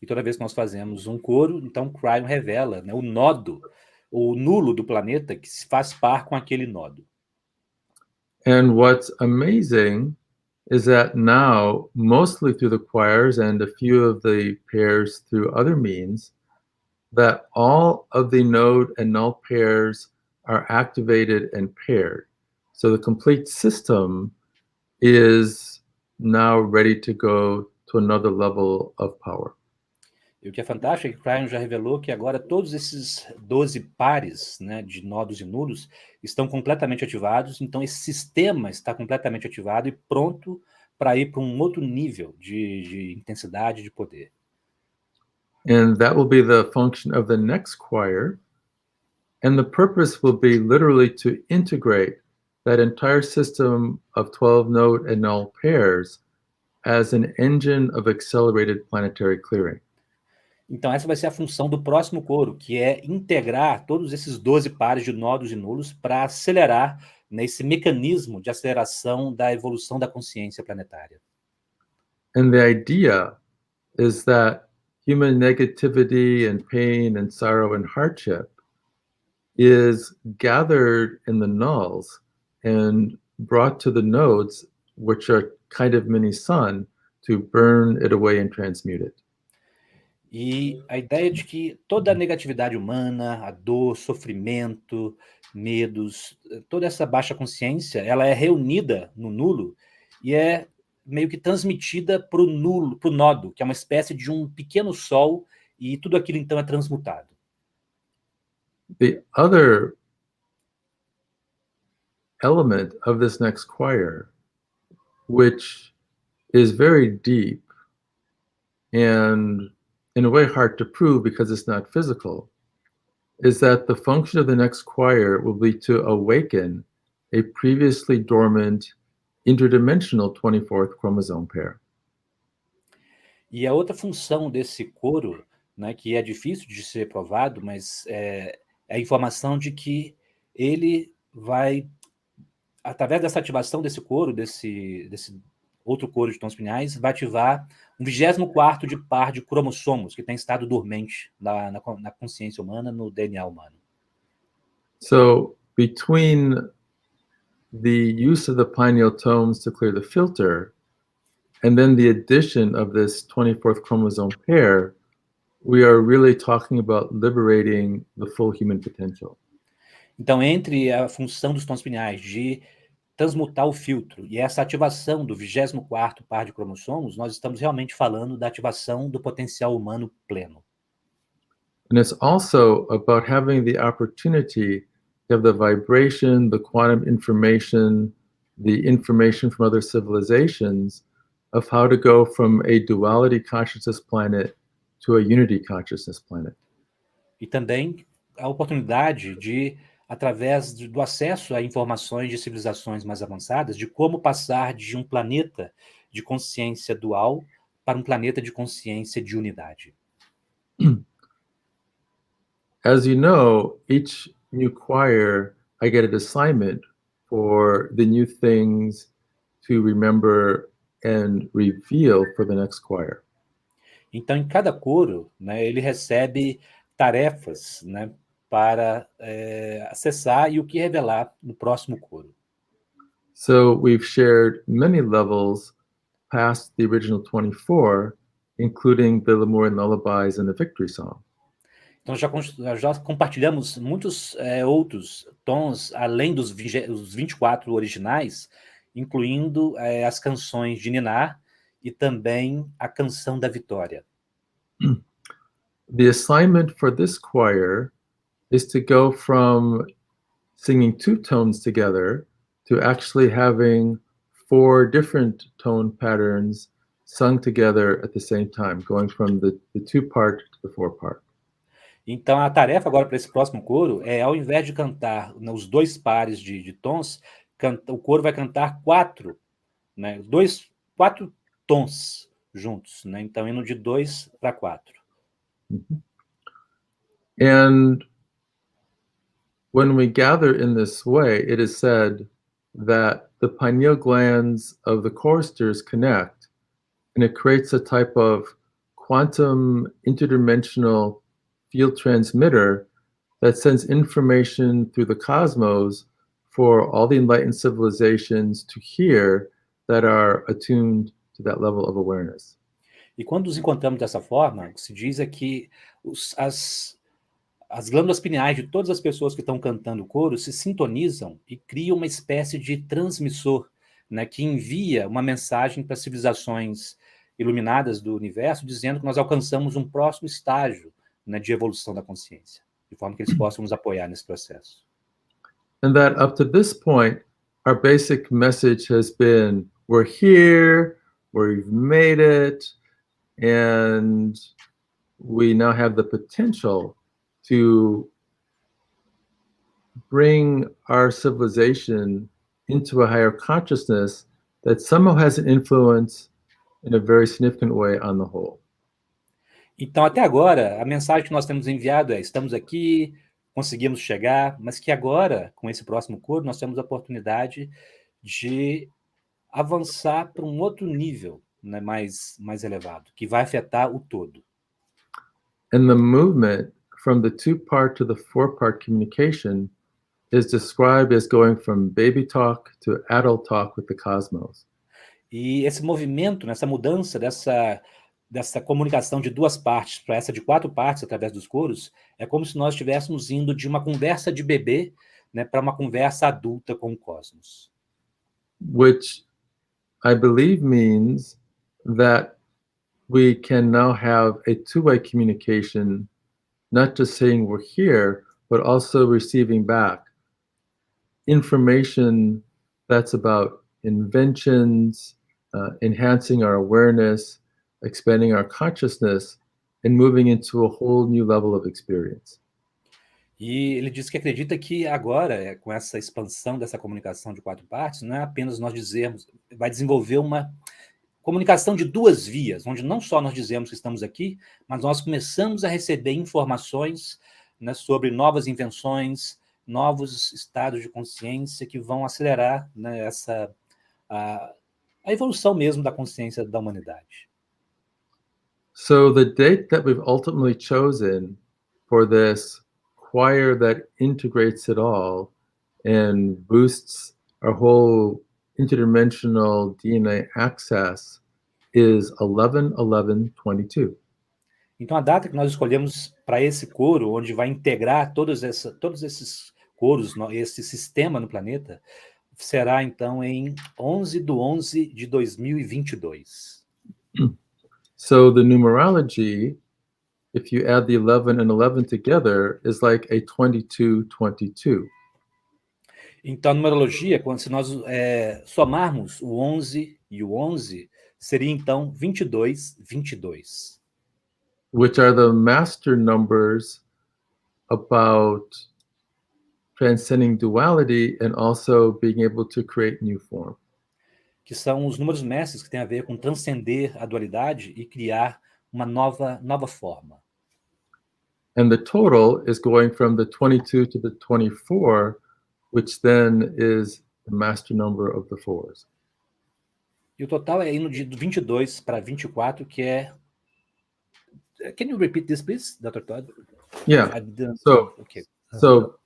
Speaker 1: E toda vez que nós fazemos um coro, então o Cryon revela, né, o nodo, o nulo do planeta que se faz par com aquele nodo.
Speaker 3: And what's amazing is that now, mostly through the choirs and a few of the pairs through other means, that all of the node and null pairs are activated and paired. So the complete system is now ready to go to another level of power.
Speaker 1: E o que é fantástico é que Cryon já revelou que agora todos esses 12 pares, né, de nodos e nulos estão completamente ativados, então esse sistema está completamente ativado e pronto para ir para um outro nível de intensidade de poder.
Speaker 3: And that will be the function of the next choir. And the purpose will be literally to integrate that entire system of 12 node and null pairs as an engine of accelerated planetary clearing.
Speaker 1: Então essa vai ser a função do próximo coro, que é integrar todos esses 12 pares de nodos e nulos para acelerar, né, esse mecanismo de aceleração da evolução da consciência planetária.
Speaker 3: And the idea is that human negativity and pain and sorrow and hardship is gathered in the nulls and brought to the nodes, which are kind of mini sun, to burn it away and transmute it.
Speaker 1: E a ideia de que toda a negatividade humana, a dor, sofrimento, medos, toda essa baixa consciência, ela é reunida no nulo e é meio que transmitida para o nulo, para o nodo, que é uma espécie de um pequeno sol, e tudo aquilo então é transmutado.
Speaker 3: The other element of this next choir, which is very deep and in a way hard to prove because it's not physical, is that the function of the next choir will be to awaken a previously dormant interdimensional 24th chromosome pair.
Speaker 1: E a outra função desse coro, né, que é difícil de ser provado, mas é a informação de que ele vai, através dessa ativação desse coro, desse outro coro de tons pineais, vai ativar um 24º de par de cromossomos que tem estado dormente na consciência humana, no DNA humano.
Speaker 3: So between the use of the pineal tones to clear the filter and then the addition of this 24th chromosome pair, we are really talking about liberating the full human potential.
Speaker 1: Então, entre a função dos tons pineais de transmutar o filtro e essa ativação do 24º par de cromossomos, nós estamos realmente falando da ativação do potencial humano pleno.
Speaker 3: And it's also about having the opportunity to have the vibration, the quantum information, the information from other civilizations of how to go from a duality consciousness planet to a unity consciousness planet.
Speaker 1: E também a oportunidade de, através do acesso a informações de civilizações mais avançadas, de como passar de um planeta de consciência dual para um planeta de consciência de unidade.
Speaker 3: As you know, each new choir, I get an assignment for the new things to remember and reveal for the next choir.
Speaker 1: Então, em cada coro, né, ele recebe tarefas, né, para acessar e o que revelar no próximo coro.
Speaker 3: So we've shared many levels past the original 24, including the Lemurian lullabies and the victory song.
Speaker 1: Então, já compartilhamos muitos outros tons, além dos 24 originais, incluindo as canções de ninar e também a canção da vitória.
Speaker 3: The assignment for this choir is to go from singing 2 tones together to actually having 4 different tone patterns sung together at the same time, going from the 2-part to the 4-part.
Speaker 1: Então, a tarefa agora para esse próximo coro é, ao invés de cantar os 2 pares de tons, o coro vai cantar 4, né, 4 tons juntos, né? Então, indo de 2 para 4.
Speaker 3: And when we gather in this way, it is said that the pineal glands of the choristers connect, and it creates a type of quantum interdimensional field transmitter that sends information through the cosmos for all the enlightened civilizations to hear that are attuned to that level of awareness.
Speaker 1: E quando nos encontramos dessa forma, o que se diz é que as glândulas pineais de todas as pessoas que estão cantando o coro se sintonizam e criam uma espécie de transmissor, né, que envia uma mensagem para as civilizações iluminadas do universo, dizendo que nós alcançamos um próximo estágio, né, de evolução da consciência, de forma que eles possam nos apoiar nesse processo.
Speaker 3: And that up to this point, our basic message has been, we're here, we've made it, and we now have the potential to bring our civilization into a higher consciousness that somehow has an influence in a very significant way on the whole.
Speaker 1: Então, até agora, a mensagem que nós temos enviado é: estamos aqui, conseguimos chegar, mas que agora, com esse próximo coro, nós temos a oportunidade de avançar para um outro nível, né, mais elevado, que vai afetar o todo.
Speaker 3: And the movement from the 2-part to the 4-part communication is described as going from baby talk to adult talk with the cosmos.
Speaker 1: E esse movimento, essa mudança dessa comunicação de 2 partes para essa de 4 partes através dos coros, é como se nós estivéssemos indo de uma conversa de bebê, né, para uma conversa adulta com o cosmos.
Speaker 3: Which I believe means that we can now have a 2-way communication, not just saying we're here, but also receiving back information that's about inventions, enhancing our awareness, expanding our consciousness, and moving into a whole new level of experience.
Speaker 1: E ele diz que acredita que agora, com essa expansão dessa comunicação de 4 partes, não é apenas nós dizermos, vai desenvolver uma comunicação de 2 vias, onde não só nós dizemos que estamos aqui, mas nós começamos a receber informações, né, sobre novas invenções, novos estados de consciência que vão acelerar, né, a evolução mesmo da consciência da humanidade.
Speaker 3: So the date that we've ultimately chosen for this choir that integrates it all and boosts our whole interdimensional DNA access is 11/11/22.
Speaker 1: Então, a data que nós escolhemos para esse coro, onde vai integrar todos esses coros, esse sistema no planeta, será, então, em 11/11/2022.
Speaker 3: So the numerology, if you add the 11 and 11 together, is like a 22/22.
Speaker 1: Então, a numerologia, se nós somarmos o 11 e o 11, seria, então, 22/22.
Speaker 3: Which are the master numbers about transcending duality and also being able to create new form.
Speaker 1: Que são os números mestres que têm a ver com transcender a dualidade e criar uma nova forma.
Speaker 3: And the total is going from the 22 to the 24, which then is the master number of the fours.
Speaker 1: E o total é indo de 22 para 24, que é... Can you repeat this, please, Dr. Todd?
Speaker 3: Yeah.
Speaker 1: So,
Speaker 3: okay. So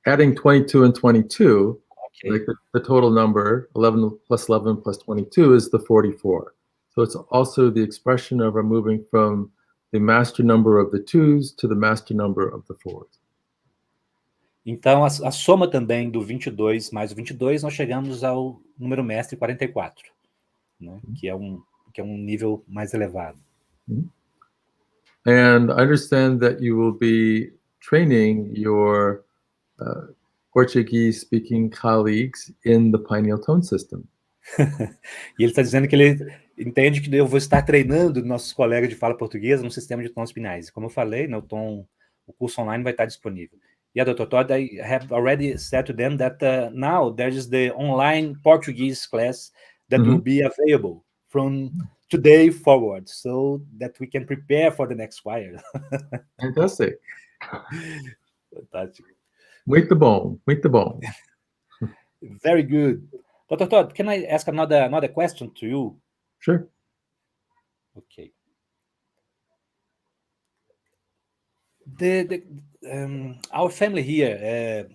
Speaker 3: adding 22 and 22, okay, like the total number, 11 plus 11 plus 22 is the 44. So it's also the expression of our moving from the master number of the twos to the master number of the fours.
Speaker 1: Então, a soma também do 22 mais o 22, nós chegamos ao número mestre 44. né? Que é um nível mais elevado.
Speaker 3: And I understand that you will be training your Portuguese-speaking colleagues in the pineal tone system.
Speaker 1: E ele está dizendo que ele entende que eu vou estar treinando nossos colegas de fala portuguesa no sistema de tons pineais. Como eu falei, né, o curso online vai estar disponível. Yeah, Dr. Todd, I have already said to them that now there is the online Portuguese class that will be available from today forward, so that we can prepare for the next choir.
Speaker 3: Fantastic.
Speaker 1: Fantástico.
Speaker 3: Muito bom, muito bom.
Speaker 1: Very good. Dr. Todd, can I ask another question to you?
Speaker 3: Sure.
Speaker 1: Okay. Our family here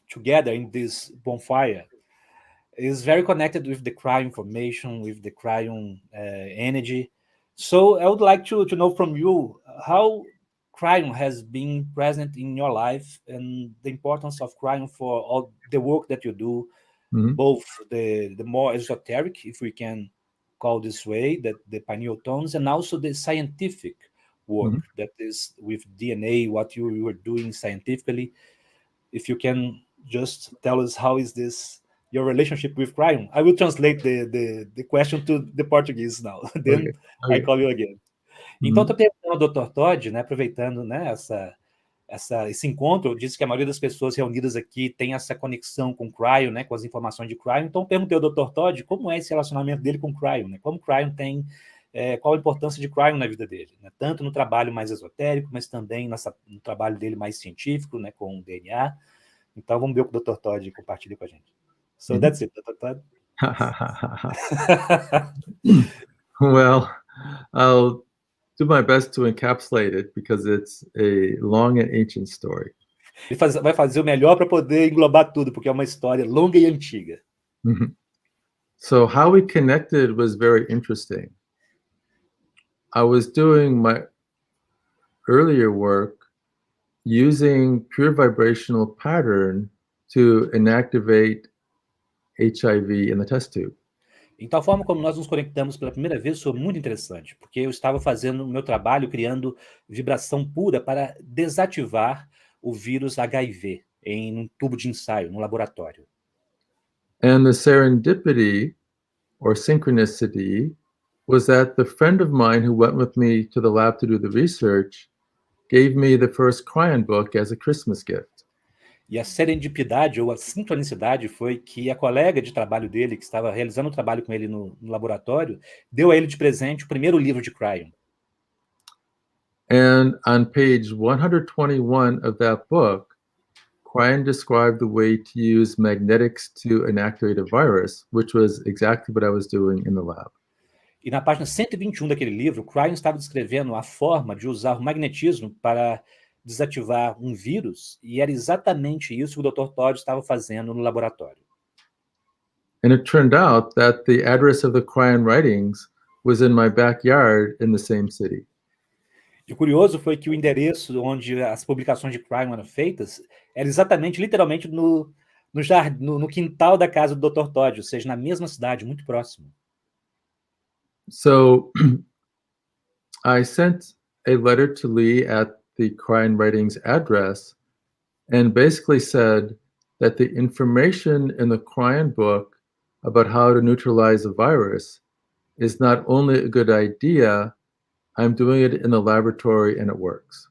Speaker 1: together in this bonfire is very connected with the cryo information, with the cryo energy. So I would like to know from you how cryo has been present in your life and the importance of cryo for all the work that you do, both the more esoteric, if we can call this way, that the pineal tones, and also the scientific work that is with DNA, what you were doing scientifically. If you can just tell us how is this your relationship with cryo. I will translate the question to the Portuguese now. Then
Speaker 3: Okay.
Speaker 1: I call you again. Então, estou perguntando ao Dr. Todd, né, aproveitando, né, esse encontro, eu disse que a maioria das pessoas reunidas aqui tem essa conexão com o cryo, né, com as informações de cryo. Então, perguntei ao Dr. Todd como é esse relacionamento dele com o cryo, né, como o cryo tem, qual a importância de cryo na vida dele, né, tanto no trabalho mais esotérico, mas também no trabalho dele mais científico, né, com o DNA. Então, vamos ver o que o Dr. Todd compartilha com a gente. So that's it, Dr. Todd.
Speaker 3: Well, I'll do my best to encapsulate it because it's a long and ancient story.
Speaker 1: Ele vai fazer o melhor para poder englobar tudo, porque é uma história longa e antiga.
Speaker 3: So how we connected was very interesting. I was doing my earlier work using pure vibrational pattern to inactivate HIV in the test tube.
Speaker 1: Então, a forma como nós nos conectamos pela primeira vez foi muito interessante, porque eu estava fazendo o meu trabalho criando vibração pura para desativar o vírus HIV em um tubo de ensaio, no laboratório.
Speaker 3: And the serendipity or synchronicity was that the friend of mine who went with me to the lab to do the research gave me the first cryon book as a Christmas gift.
Speaker 1: E a serendipidade ou a sincronicidade foi que a colega de trabalho dele, que estava realizando o trabalho com ele no laboratório, deu a ele de presente o primeiro livro de cryo.
Speaker 3: And on page 121 of that book, cryon described the way to use magnetics to inactivate a virus, which was exactly what I was doing in the lab.
Speaker 1: E na página 121 daquele livro, Cryon estava descrevendo a forma de usar o magnetismo para desativar um vírus, e era exatamente isso que o Dr. Todd estava fazendo no laboratório.
Speaker 3: And it turned out that the address of the cryon writings was in my backyard in the same city.
Speaker 1: E o curioso foi que o endereço onde as publicações de Cryon eram feitas era exatamente, literalmente, no quintal da casa do Dr. Todd, ou seja, na mesma cidade, muito próximo.
Speaker 3: So I sent a letter to Lee at the cryon writings address and basically said that the information in the cryon book about how to neutralize a virus is not only a good idea, I'm doing it in the laboratory and it works.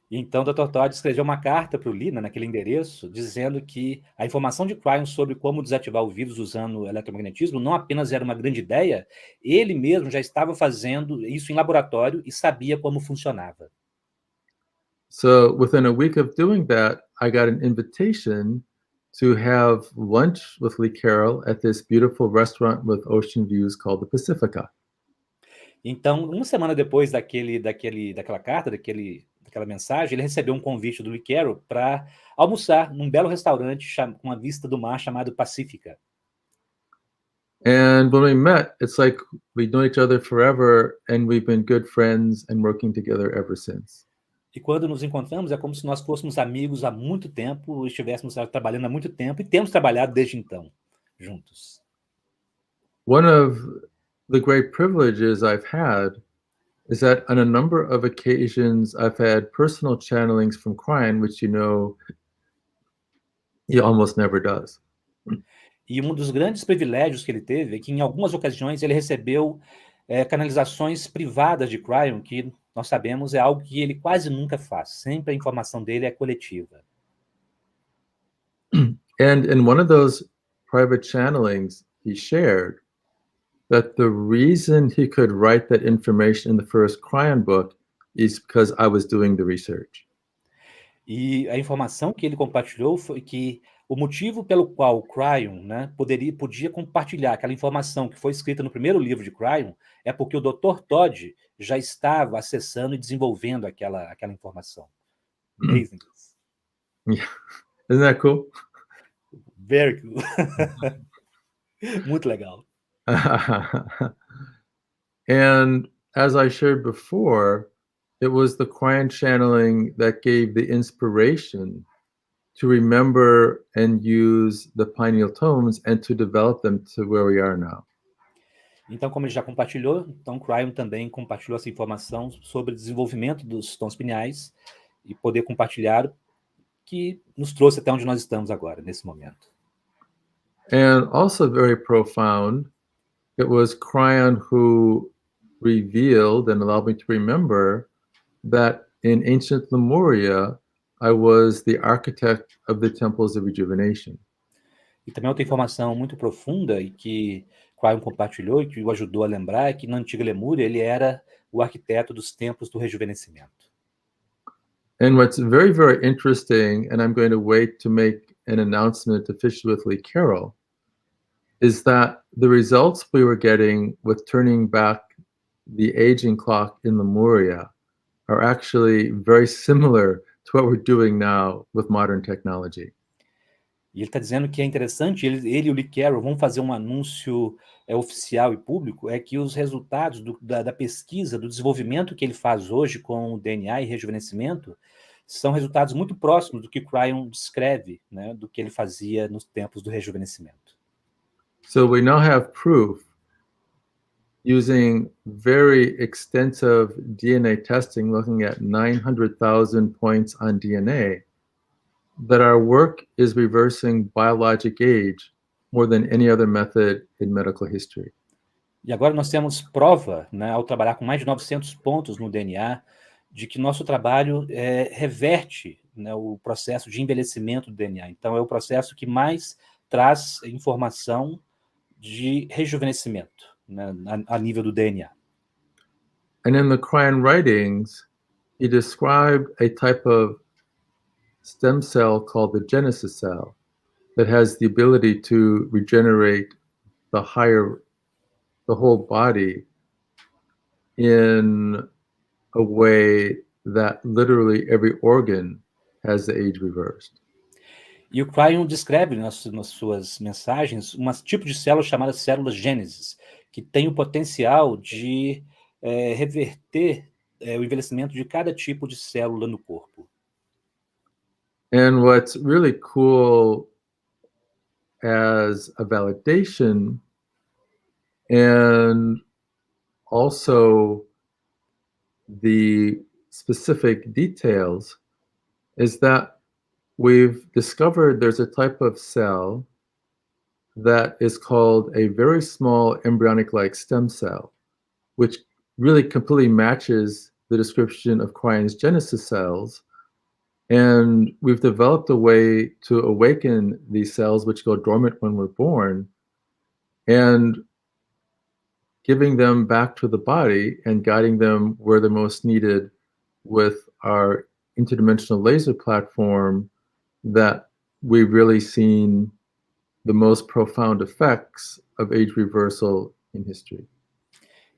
Speaker 1: Então, o Dr. Todd escreveu uma carta para o Lee, naquele endereço, dizendo que a informação de Cryon sobre como desativar o vírus usando o eletromagnetismo não apenas era uma grande ideia, ele mesmo já estava fazendo isso em laboratório e sabia como funcionava.
Speaker 3: So within a week of doing that, I got an invitation to have lunch with Lee Carroll at this beautiful restaurant with ocean views called the Pacifica.
Speaker 1: Então, uma semana depois daquela carta, daquela mensagem, ele recebeu um convite do Lee Carroll para almoçar num belo restaurante com uma vista do mar chamado Pacifica.
Speaker 3: And when we met, it's like we'd known each other forever and we've been good friends and working together ever since.
Speaker 1: E quando nos encontramos, é como se nós fôssemos amigos há muito tempo, estivéssemos trabalhando há muito tempo, e temos trabalhado desde então, juntos.
Speaker 3: One of the great privileges I've had is that on a number of occasions I've had personal channelings from Cryan, which he almost never does.
Speaker 1: E um dos grandes privilégios que ele teve é que, em algumas ocasiões, ele recebeu canalizações privadas de Cryon, que nós sabemos é algo que ele quase nunca faz. Sempre a informação dele é coletiva.
Speaker 3: And in one of those private channelings, he shared that the reason he could write that information in the first Cryon book is because I was doing the research.
Speaker 1: E a informação que ele compartilhou foi que o motivo pelo qual o Cryon, né, podia compartilhar aquela informação que foi escrita no primeiro livro de Cryon é porque o Dr. Todd já estava acessando e desenvolvendo aquela informação. Amazing.
Speaker 3: Yeah. Isn't that cool?
Speaker 1: Very cool. Muito legal.
Speaker 3: And as I shared before, it was the Cryon channeling that gave the inspiration to remember and use the pineal tones and to develop them to where we are now.
Speaker 1: Então, como ele já compartilhou, então Cryon também compartilhou essa informação sobre o desenvolvimento dos tons pineais e poder compartilhar, que nos trouxe até onde nós estamos agora, nesse momento.
Speaker 3: And also very profound, it was Cryon who revealed and allowed me to remember that in ancient Lemuria, I was the architect of the temples of rejuvenation.
Speaker 1: E também outra informação muito profunda e que Cryon compartilhou e que o ajudou a lembrar é que na antiga Lemúria ele era o arquiteto dos templos do rejuvenescimento.
Speaker 3: And what's very, very interesting, and I'm going to wait to make an announcement officially with Lee Carroll, is that the results we were getting with turning back the aging clock in Lemuria are actually very similar to what we're doing now with modern technology.
Speaker 1: E ele está dizendo que é interessante, ele e o Lee Carroll vão fazer um anúncio oficial e público, é que os resultados da pesquisa, do desenvolvimento que ele faz hoje com o DNA e rejuvenescimento, são resultados muito próximos do que Cryon descreve, né, do que ele fazia nos tempos do rejuvenescimento.
Speaker 3: So we now have proof using very extensive DNA testing, looking at 900,000 points on DNA, that our work is reversing biologic age more than any other method in medical history.
Speaker 1: E agora nós temos prova, né, ao trabalhar com mais de 900 pontos no DNA, de que nosso trabalho reverte, né, o processo de envelhecimento do DNA. Então, é o processo que mais traz informação de rejuvenescimento, né, a nível do DNA.
Speaker 3: And in the Cryon writings, he described a type of stem cell called the genesis cell that has the ability to regenerate the whole body in a way that literally every organ has the age reversed.
Speaker 1: E o Cryon descreve nas suas mensagens um tipo de célula chamada células gênesis, que tem o potencial de reverter o envelhecimento de cada tipo de célula no corpo.
Speaker 3: And what's really cool as a validation and also the specific details is that we've discovered there's a type of cell that is called a very small embryonic-like stem cell, which really completely matches the description of Cryon's genesis cells. And we've developed a way to awaken these cells, which go dormant when we're born, and giving them back to the body and guiding them where they're most needed with our interdimensional laser platform, that we've really seen the most profound effects of age reversal in history.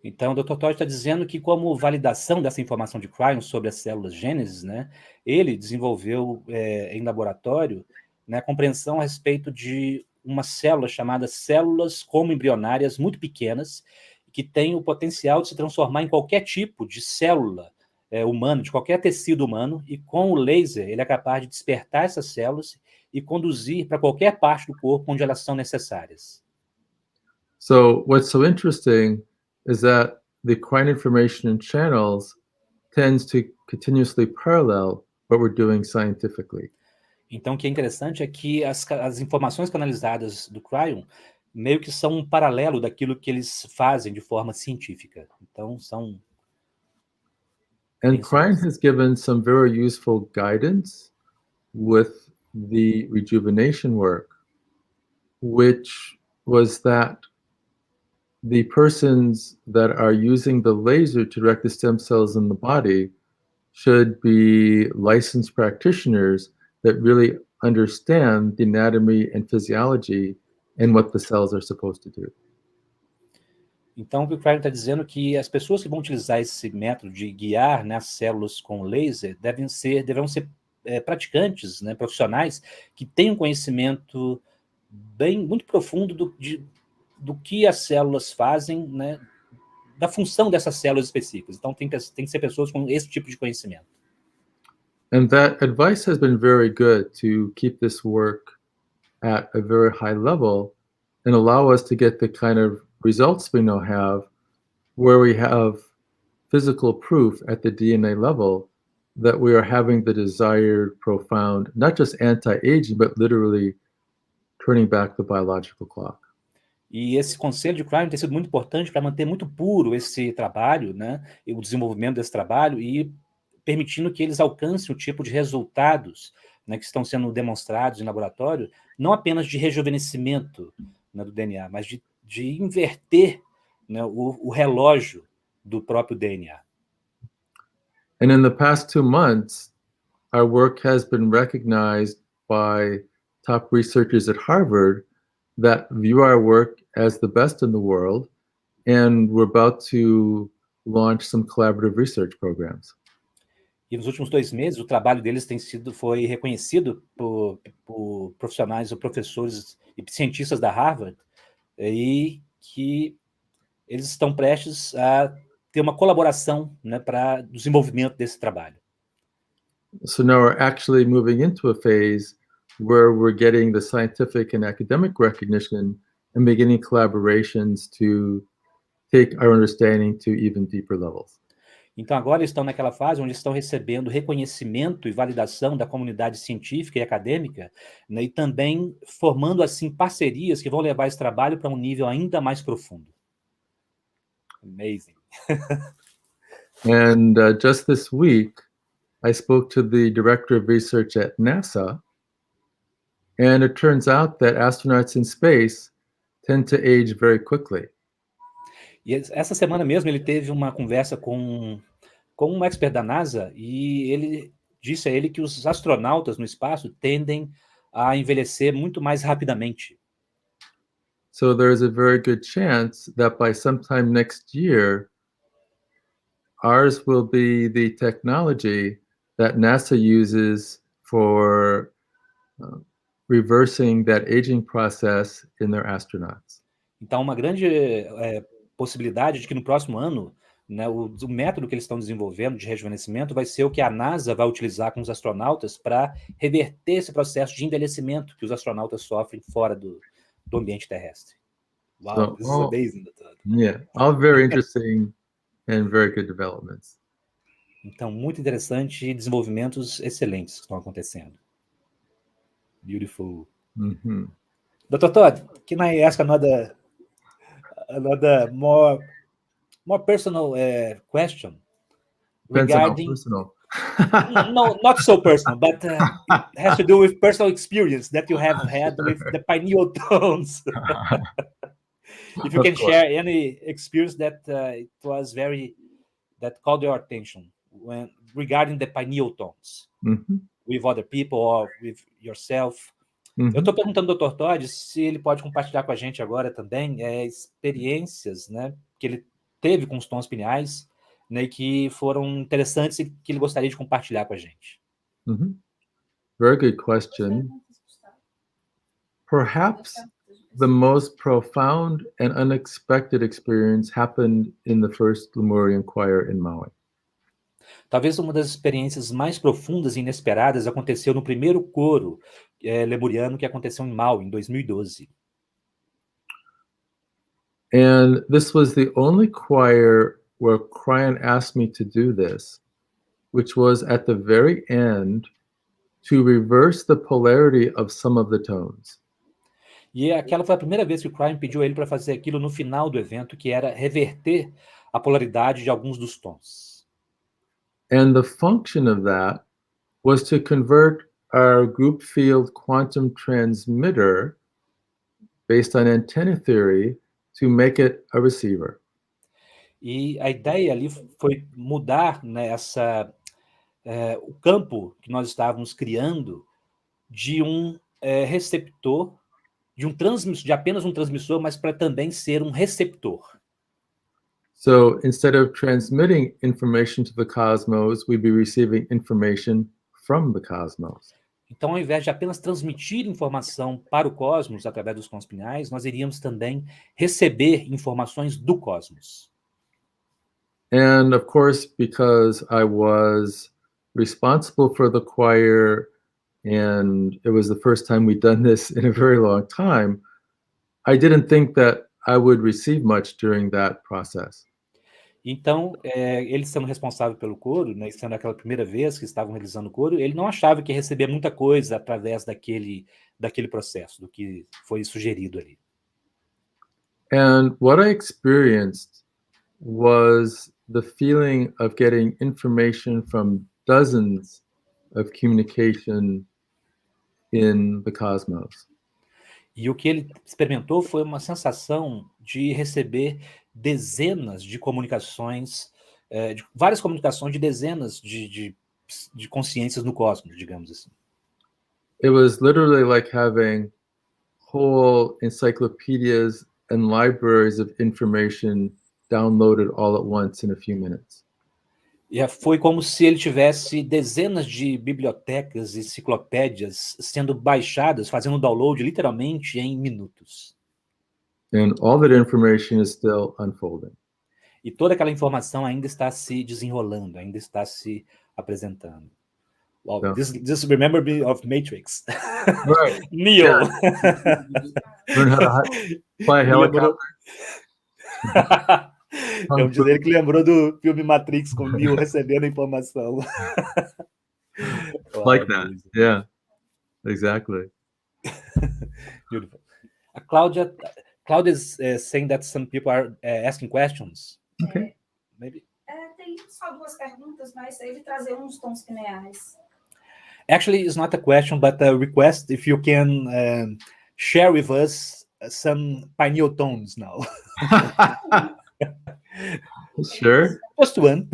Speaker 1: Então, o Dr. Todd está dizendo que, como validação dessa informação de Cryon sobre as células gênesis, né, ele desenvolveu em laboratório, né, a compreensão a respeito de uma célula chamada células como embrionárias muito pequenas, que tem o potencial de se transformar em qualquer tipo de célula humana, de qualquer tecido humano, e com o laser ele é capaz de despertar essas células e conduzir para qualquer parte do corpo onde elas são necessárias.
Speaker 3: So what's so interesting is that the quiet information in channels tends to continuously parallel what we're doing scientifically.
Speaker 1: Então, o que é interessante é que as informações canalizadas do Cryon meio que são um paralelo daquilo que eles fazem de forma científica. Então, são...
Speaker 3: And Cryon has given some very useful guidance with the rejuvenation work, which was that the persons that are using the laser to direct the stem cells in the body should be licensed practitioners that really understand the anatomy and physiology and what the cells are supposed to do.
Speaker 1: Então, o que o Cryon está dizendo é que as pessoas que vão utilizar esse método de guiar, né, as células com laser deverão ser praticantes, né, profissionais que tenham conhecimento muito profundo do que as células fazem, né, da função dessas células específicas. Então, tem que ser pessoas com esse tipo de conhecimento.
Speaker 3: And that advice has been very good to keep this work at a very high level and allow us to get the kind of results we now have, where we have physical proof at the DNA level that we are having the desired profound, not just anti-aging, but literally turning back the biological clock.
Speaker 1: E esse conselho de Cryon tem sido muito importante para manter muito puro esse trabalho, né, e o desenvolvimento desse trabalho, e permitindo que eles alcancem o tipo de resultados, né, que estão sendo demonstrados em laboratório, não apenas de rejuvenescimento, né, do DNA, mas de inverter, né, o relógio do próprio DNA.
Speaker 3: And in the past 2 months, our work has been recognized by top researchers at Harvard that view our work as the best in the world, and we're about to launch some collaborative research programs.
Speaker 1: E nos últimos 2 meses, o trabalho deles foi reconhecido por profissionais ou professores e cientistas da Harvard, e que eles estão prestes a ter uma colaboração, né, para o desenvolvimento desse trabalho.
Speaker 3: So now we're actually moving into a phase where we're getting the scientific and academic recognition and beginning collaborations to take our understanding to even deeper levels.
Speaker 1: Então, agora eles estão naquela fase onde estão recebendo reconhecimento e validação da comunidade científica e acadêmica, né, e também formando, assim, parcerias que vão levar esse trabalho para um nível ainda mais profundo. Amazing.
Speaker 3: And just this week, I spoke to the director of research at NASA, and it turns out that astronauts in space tend to age very quickly.
Speaker 1: E essa semana mesmo ele teve uma conversa com um expert da NASA, e ele disse a ele que os astronautas no espaço tendem a envelhecer muito mais rapidamente.
Speaker 3: So there's a very good chance that by sometime next year, ours will be the technology that NASA uses for reversing that aging process in their astronauts.
Speaker 1: Então, uma grande possibilidade de que no próximo ano, né, o método que eles estão desenvolvendo de rejuvenescimento vai ser o que a NASA vai utilizar com os astronautas para reverter esse processo de envelhecimento que os astronautas sofrem fora do ambiente terrestre. Wow,
Speaker 3: So,
Speaker 1: this is amazing.
Speaker 3: Yeah, all very interesting and very good developments.
Speaker 1: Então, muito interessante e desenvolvimentos excelentes que estão acontecendo. Beautiful.
Speaker 3: Mm-hmm.
Speaker 1: Dr. Todd, can I ask another more personal question regarding...
Speaker 3: Personal.
Speaker 1: No, not so personal, but it has to do with personal experience that you have had with the pineal tones. If you can share any experience that it was that called your attention regarding the pineal tones,
Speaker 3: Mm-hmm.
Speaker 1: with other people or with yourself.
Speaker 3: Mm-hmm.
Speaker 1: Eu estou perguntando ao Dr. Todd se ele pode compartilhar com a gente agora também experiências, né, que ele teve com os tons pineais, né, que foram interessantes e que ele gostaria de compartilhar com a gente.
Speaker 3: Mm-hmm. Very good question. Perhaps the most profound and unexpected experience happened in the first Lemurian choir in Maui.
Speaker 1: Talvez uma das experiências mais profundas e inesperadas aconteceu no primeiro coro lemuriano que aconteceu em Maui, em 2012.
Speaker 3: And this was the only choir where Cryan asked me to do this, which was at the very end to reverse the polarity of some of the tones.
Speaker 1: E aquela foi a primeira vez que o Cryan pediu a ele para fazer aquilo no final do evento, que era reverter a polaridade de alguns dos tons.
Speaker 3: And the function of that was to convert our group field quantum transmitter based on antenna theory to make it a receiver.
Speaker 1: E a ideia ali foi mudar, né, o campo que nós estávamos criando de um receptor, de apenas um transmissor, mas para também ser um receptor.
Speaker 3: So instead of transmitting information to the cosmos, we'd be receiving information from the cosmos.
Speaker 1: Então, ao invés de apenas transmitir informação para o cosmos através dos tons pineais, nós iríamos também receber informações do cosmos.
Speaker 3: And of course, because I was responsible for the choir and it was the first time we'd done this in a very long time, I didn't think that I would receive much during that process.
Speaker 1: Então, ele sendo responsável pelo coro, né, sendo aquela primeira vez que estavam realizando o coro, ele não achava que ia receber muita coisa através daquele processo, do que foi sugerido ali.
Speaker 3: And what I experienced was the feeling of getting information from dozens of communication in the cosmos.
Speaker 1: E o que ele experimentou foi uma sensação de receber dezenas de comunicações, de várias comunicações de dezenas de consciências no cosmos, digamos assim.
Speaker 3: It was literally like having whole encyclopedias and libraries of information downloaded all at once in a few minutes.
Speaker 1: E foi como se ele tivesse dezenas de bibliotecas e enciclopédias sendo baixadas, fazendo download literalmente em minutos.
Speaker 3: And all that information is still unfolding.
Speaker 1: E toda aquela informação ainda está se desenrolando, ainda está se apresentando. Wow,
Speaker 3: Yeah.
Speaker 1: this remember me of Matrix.
Speaker 3: Right.
Speaker 1: Neo.
Speaker 3: Learn how to fly a helicopter.
Speaker 1: Vamos dizer que lembrou do filme Matrix, com o Neo recebendo a informação.
Speaker 3: Like that. Yeah, exactly.
Speaker 1: Beautiful. Claudia is saying that some people are asking questions.
Speaker 3: Okay.
Speaker 1: Maybe.
Speaker 2: Tem só duas perguntas, mas ele trazer uns tons pineais.
Speaker 1: Actually, it's not a question, but a request if you can share with us some pineal tones now.
Speaker 3: Sure.
Speaker 1: Just one.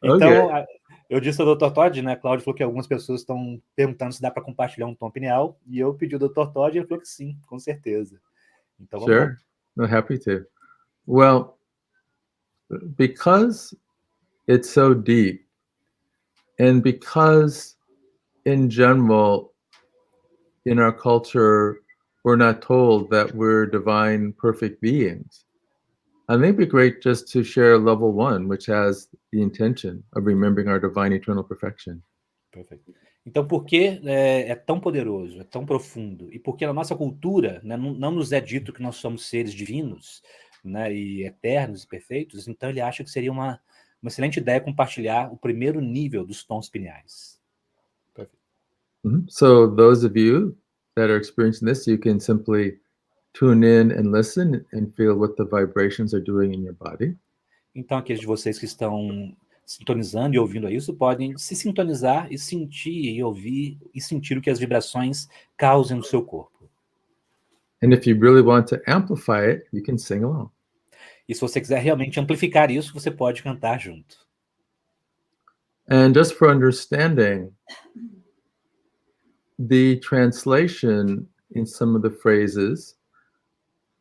Speaker 1: Então,
Speaker 3: Okay.
Speaker 1: eu disse ao Dr. Todd, né? A Cláudia falou que algumas pessoas estão perguntando se dá para compartilhar um tom pineal, e eu pedi ao Dr. Todd e ele falou que sim, com certeza. Então, vamos
Speaker 3: Sure. No, happy to. Well, because it's so deep, and because in general, in our culture, we're not told that we're divine, perfect beings. I think it'd be great just to share level 1, which has the intention of remembering our divine eternal perfection.
Speaker 1: Perfeito. Então, por que é tão poderoso, é tão profundo? E porque na nossa cultura, né, não nos é dito que nós somos seres divinos, né, e eternos e perfeitos, então ele acha que seria uma excelente ideia compartilhar o primeiro nível dos tons pineais. Perfeito.
Speaker 3: So those of you that are experiencing this, you can simply tune in and listen and feel what the vibrations are doing in your body.
Speaker 1: Então, aqueles de vocês que estão sintonizando e ouvindo isso, podem se sintonizar e sentir e ouvir e sentir o que as vibrações causam no seu corpo.
Speaker 3: And if you really want to amplify it, you can sing along.
Speaker 1: E se você quiser realmente amplificar isso, você pode cantar junto.
Speaker 3: And just for understanding, the translation in some of the phrases,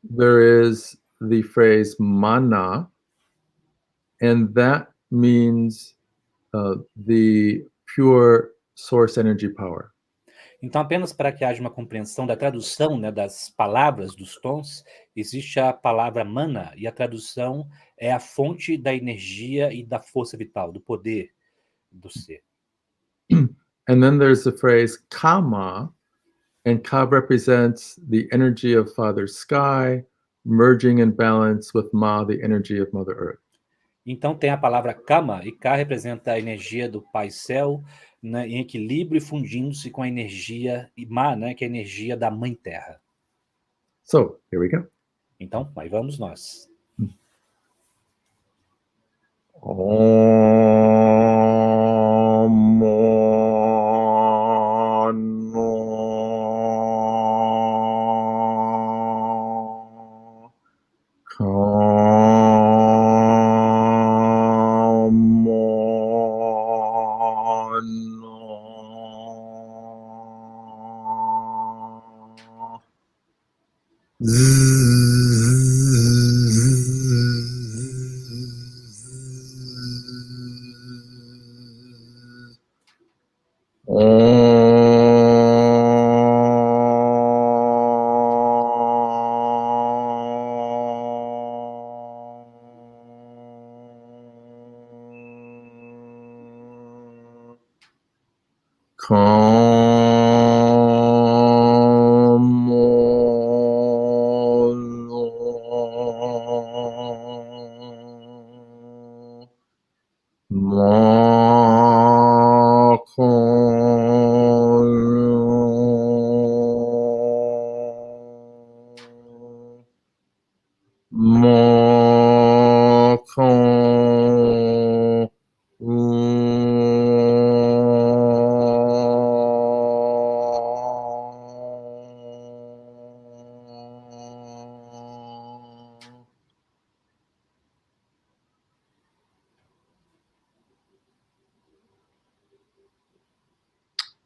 Speaker 3: there is the phrase mana, and that means the pure source energy power.
Speaker 1: Então, apenas para que haja uma compreensão da tradução, né, das palavras, dos tons, existe a palavra mana, e a tradução é a fonte da energia e da força vital, do poder do ser.
Speaker 3: And then there's the phrase kama, and ka represents the energy of Father Sky, merging in balance with Ma, the energy of Mother Earth.
Speaker 1: Então tem a palavra Kama, e Ka representa a energia do Pai Céu, né, em equilíbrio e fundindo-se com a energia, e Ma, né, que é a energia da Mãe Terra.
Speaker 3: So here we go.
Speaker 1: Então, aí vamos nós.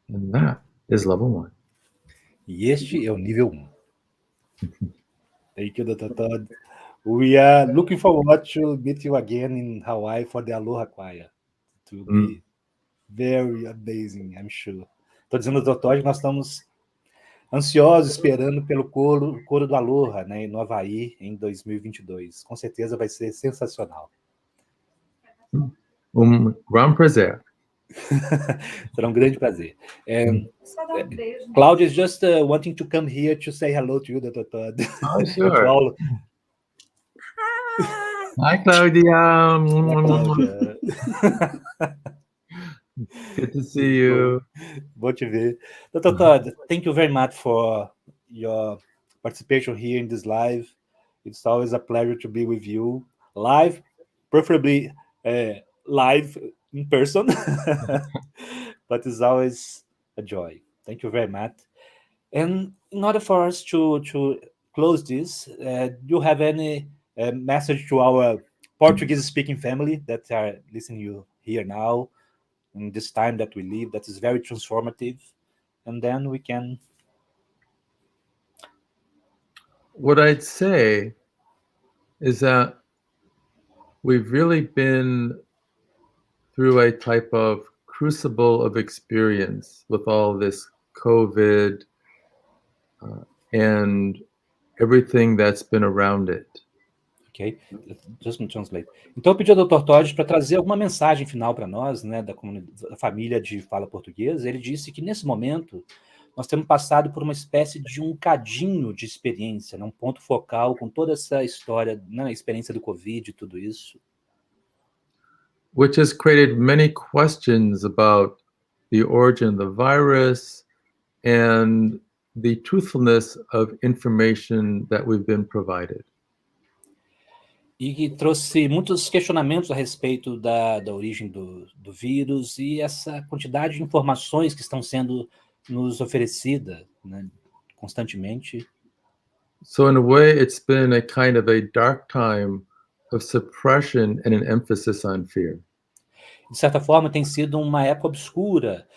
Speaker 3: And that is level 1.
Speaker 1: E este é o nível 1. Thank you, Dr. Todd. We are looking forward to meet you again in Hawaii for the Aloha Choir. It will be very amazing, I'm sure. Estou dizendo, Dr. Todd, que nós estamos ansiosos, esperando pelo coro do Aloha, né, no Havaí, em 2022. Com certeza vai ser sensacional.
Speaker 3: Gran prazer.
Speaker 1: Será um grande prazer.
Speaker 2: Só dá um beijo.
Speaker 1: Claudia is just wanting to come here to say hello to you, Dr. Todd.
Speaker 3: Oh, sure.
Speaker 1: Paulo.
Speaker 3: Hi, Claudia.
Speaker 1: Cláudia.
Speaker 3: Good to see you.
Speaker 1: Bom te ver. Dr. Todd, thank you very much for your participation here in this live. It's always a pleasure to be with you. Live, preferably live in person, but it's always a joy. Thank you very much. And in order for us to close this, do you have any message to our Portuguese-speaking family that are listening you here now, in this time that we live, that is very transformative? And then we can...
Speaker 3: What I'd say is that we've really been through a type of crucible of experience with all this COVID and everything that's been around it.
Speaker 1: Ok, just me translate. Então eu pedi ao Dr. Todd para trazer alguma mensagem final para nós, né, da família de fala portuguesa. Ele disse que nesse momento nós temos passado por uma espécie de um cadinho de experiência, né, um ponto focal com toda essa história, né, a experiência do Covid e tudo isso.
Speaker 3: Which has created many questions about the origin of the virus and the truthfulness of information that we've been provided.
Speaker 1: E que trouxe muitos questionamentos a respeito da origem do vírus e essa quantidade de informações que estão sendo nos oferecidas, né, constantemente.
Speaker 3: So in a way, it's been a kind of a dark time of suppression and an emphasis on fear.
Speaker 1: De certa forma, tem sido uma época obscura,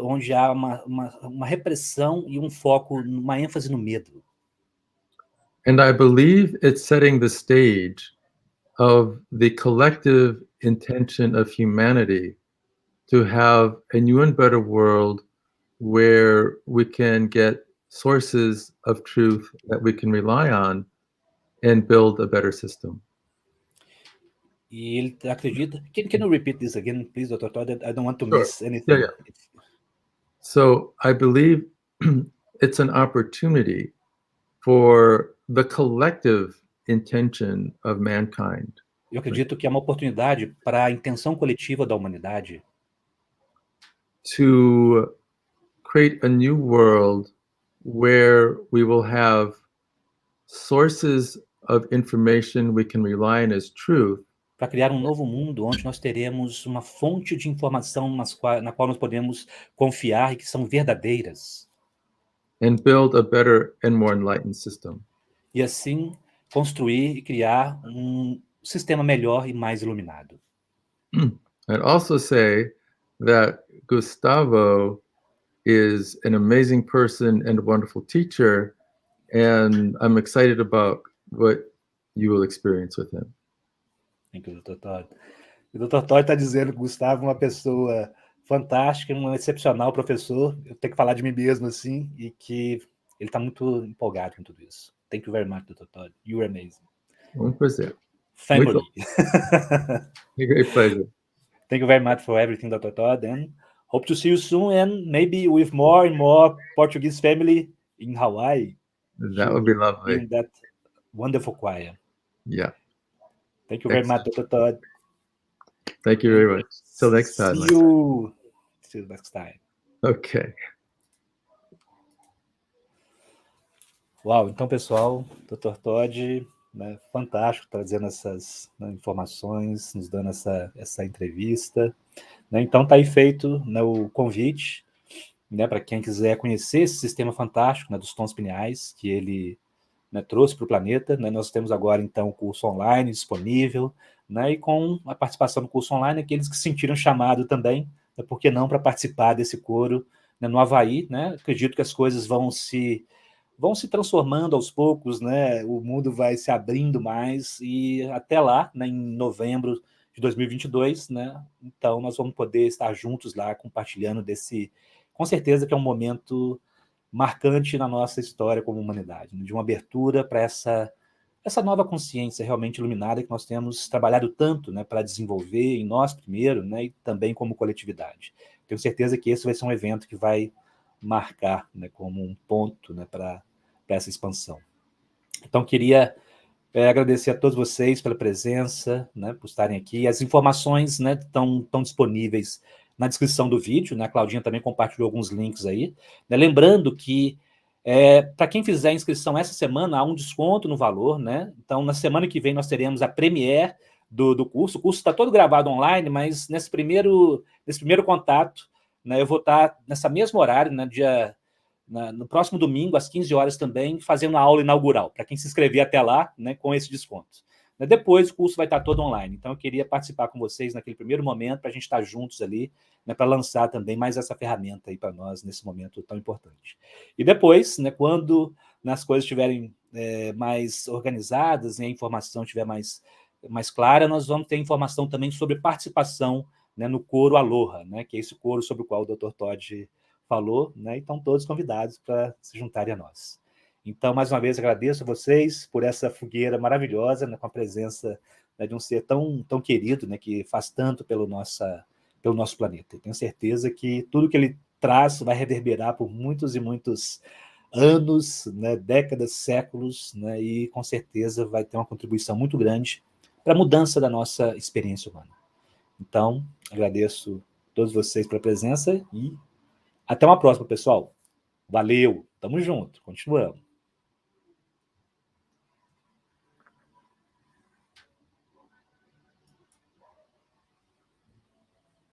Speaker 1: onde há uma repressão e um foco, uma ênfase no medo.
Speaker 3: And I believe it's setting the stage of the collective intention of humanity to have a new and better world where we can get sources of truth that we can rely on and build a better system.
Speaker 1: E ele acredita... Can you repeat this again, please, Dr. Todd? I don't want to
Speaker 3: Sure.
Speaker 1: miss anything.
Speaker 3: Yeah. So I believe it's an opportunity for the collective intention of mankind
Speaker 1: Eu acredito que é uma oportunidade para a intenção coletiva da humanidade
Speaker 3: to create a new world where we will have sources of information we can rely on as truth,
Speaker 1: para criar um novo mundo onde nós teremos uma fonte de informação na qual nós podemos confiar e que são verdadeiras.
Speaker 3: and build a better and more enlightened system.
Speaker 1: E assim construir e criar um sistema melhor e mais iluminado.
Speaker 3: I'd also say that Gustavo is an amazing person and a wonderful teacher, and I'm excited about what you will experience with him.
Speaker 1: Thank you, Dr. Todd. O Dr. Todd está dizendo que o Gustavo é uma pessoa fantástica, um excepcional professor. Eu tenho que falar de mim mesmo assim, e que ele está muito empolgado com tudo isso. Thank you very much, Dr. Todd. You are amazing.
Speaker 3: Um prazer.
Speaker 1: Family.
Speaker 3: A great pleasure.
Speaker 1: Thank you very much for everything, Dr. Todd, and hope to see you soon, and maybe with more and more Portuguese family in Hawaii.
Speaker 3: That would be lovely.
Speaker 1: In that wonderful choir.
Speaker 3: Yeah.
Speaker 1: Thank you very much, Dr. Todd.
Speaker 3: Thank you very much. Till next time.
Speaker 1: See you next time.
Speaker 3: Okay.
Speaker 1: Uau, então, pessoal, Dr. Todd, né, fantástico, trazendo essas informações, nos dando essa entrevista. Né? Então, está aí feito, né, o convite, né, para quem quiser conhecer esse sistema fantástico, né, dos tons pineais, que ele, né, trouxe para o planeta. Né? Nós temos agora, então, o curso online disponível, né, e com a participação do curso online, aqueles que se sentiram chamado também, né, por que não, para participar desse coro, né, no Havaí. Né? Acredito que as coisas vão se transformando aos poucos, né? O mundo vai se abrindo mais, e até lá, né, em novembro de 2022, né? Então nós vamos poder estar juntos lá, compartilhando com certeza que é um momento marcante na nossa história como humanidade, né? De uma abertura para essa nova consciência realmente iluminada que nós temos trabalhado tanto, né, para desenvolver em nós primeiro, né, e também como coletividade. Tenho certeza que esse vai ser um evento que vai marcar, né, como um ponto, né, para essa expansão. Então, queria agradecer a todos vocês pela presença, né, por estarem aqui. As informações, né, estão disponíveis na descrição do vídeo, né? A Claudinha também compartilhou alguns links aí. Né? Lembrando que, para quem fizer a inscrição essa semana, há um desconto no valor, né? Então, na semana que vem, nós teremos a premiere do curso. O curso está todo gravado online, mas nesse primeiro contato, né, eu vou estar nessa mesmo horário, né, no próximo domingo, às 15 horas também, fazendo a aula inaugural, para quem se inscrever até lá, né, com esse desconto. Depois o curso vai estar todo online, então eu queria participar com vocês naquele primeiro momento, para a gente estar juntos ali, né, para lançar também mais essa ferramenta aí para nós, nesse momento tão importante. E depois, né, quando as coisas estiverem mais organizadas, né, a informação estiver mais clara, nós vamos ter informação também sobre participação, né, no coro Aloha, né, que é esse coro sobre o qual o Dr. Todd falou, né, e estão todos convidados para se juntarem a nós. Então, mais uma vez, agradeço a vocês por essa fogueira maravilhosa, né, com a presença, né, de um ser tão querido, né, que faz tanto pelo nosso planeta. Eu tenho certeza que tudo que ele traz vai reverberar por muitos e muitos anos, né, décadas, séculos, né, e com certeza vai ter uma contribuição muito grande para a mudança da nossa experiência humana. Então, agradeço a todos vocês pela presença e até uma próxima, pessoal. Valeu, tamo junto, continuamos.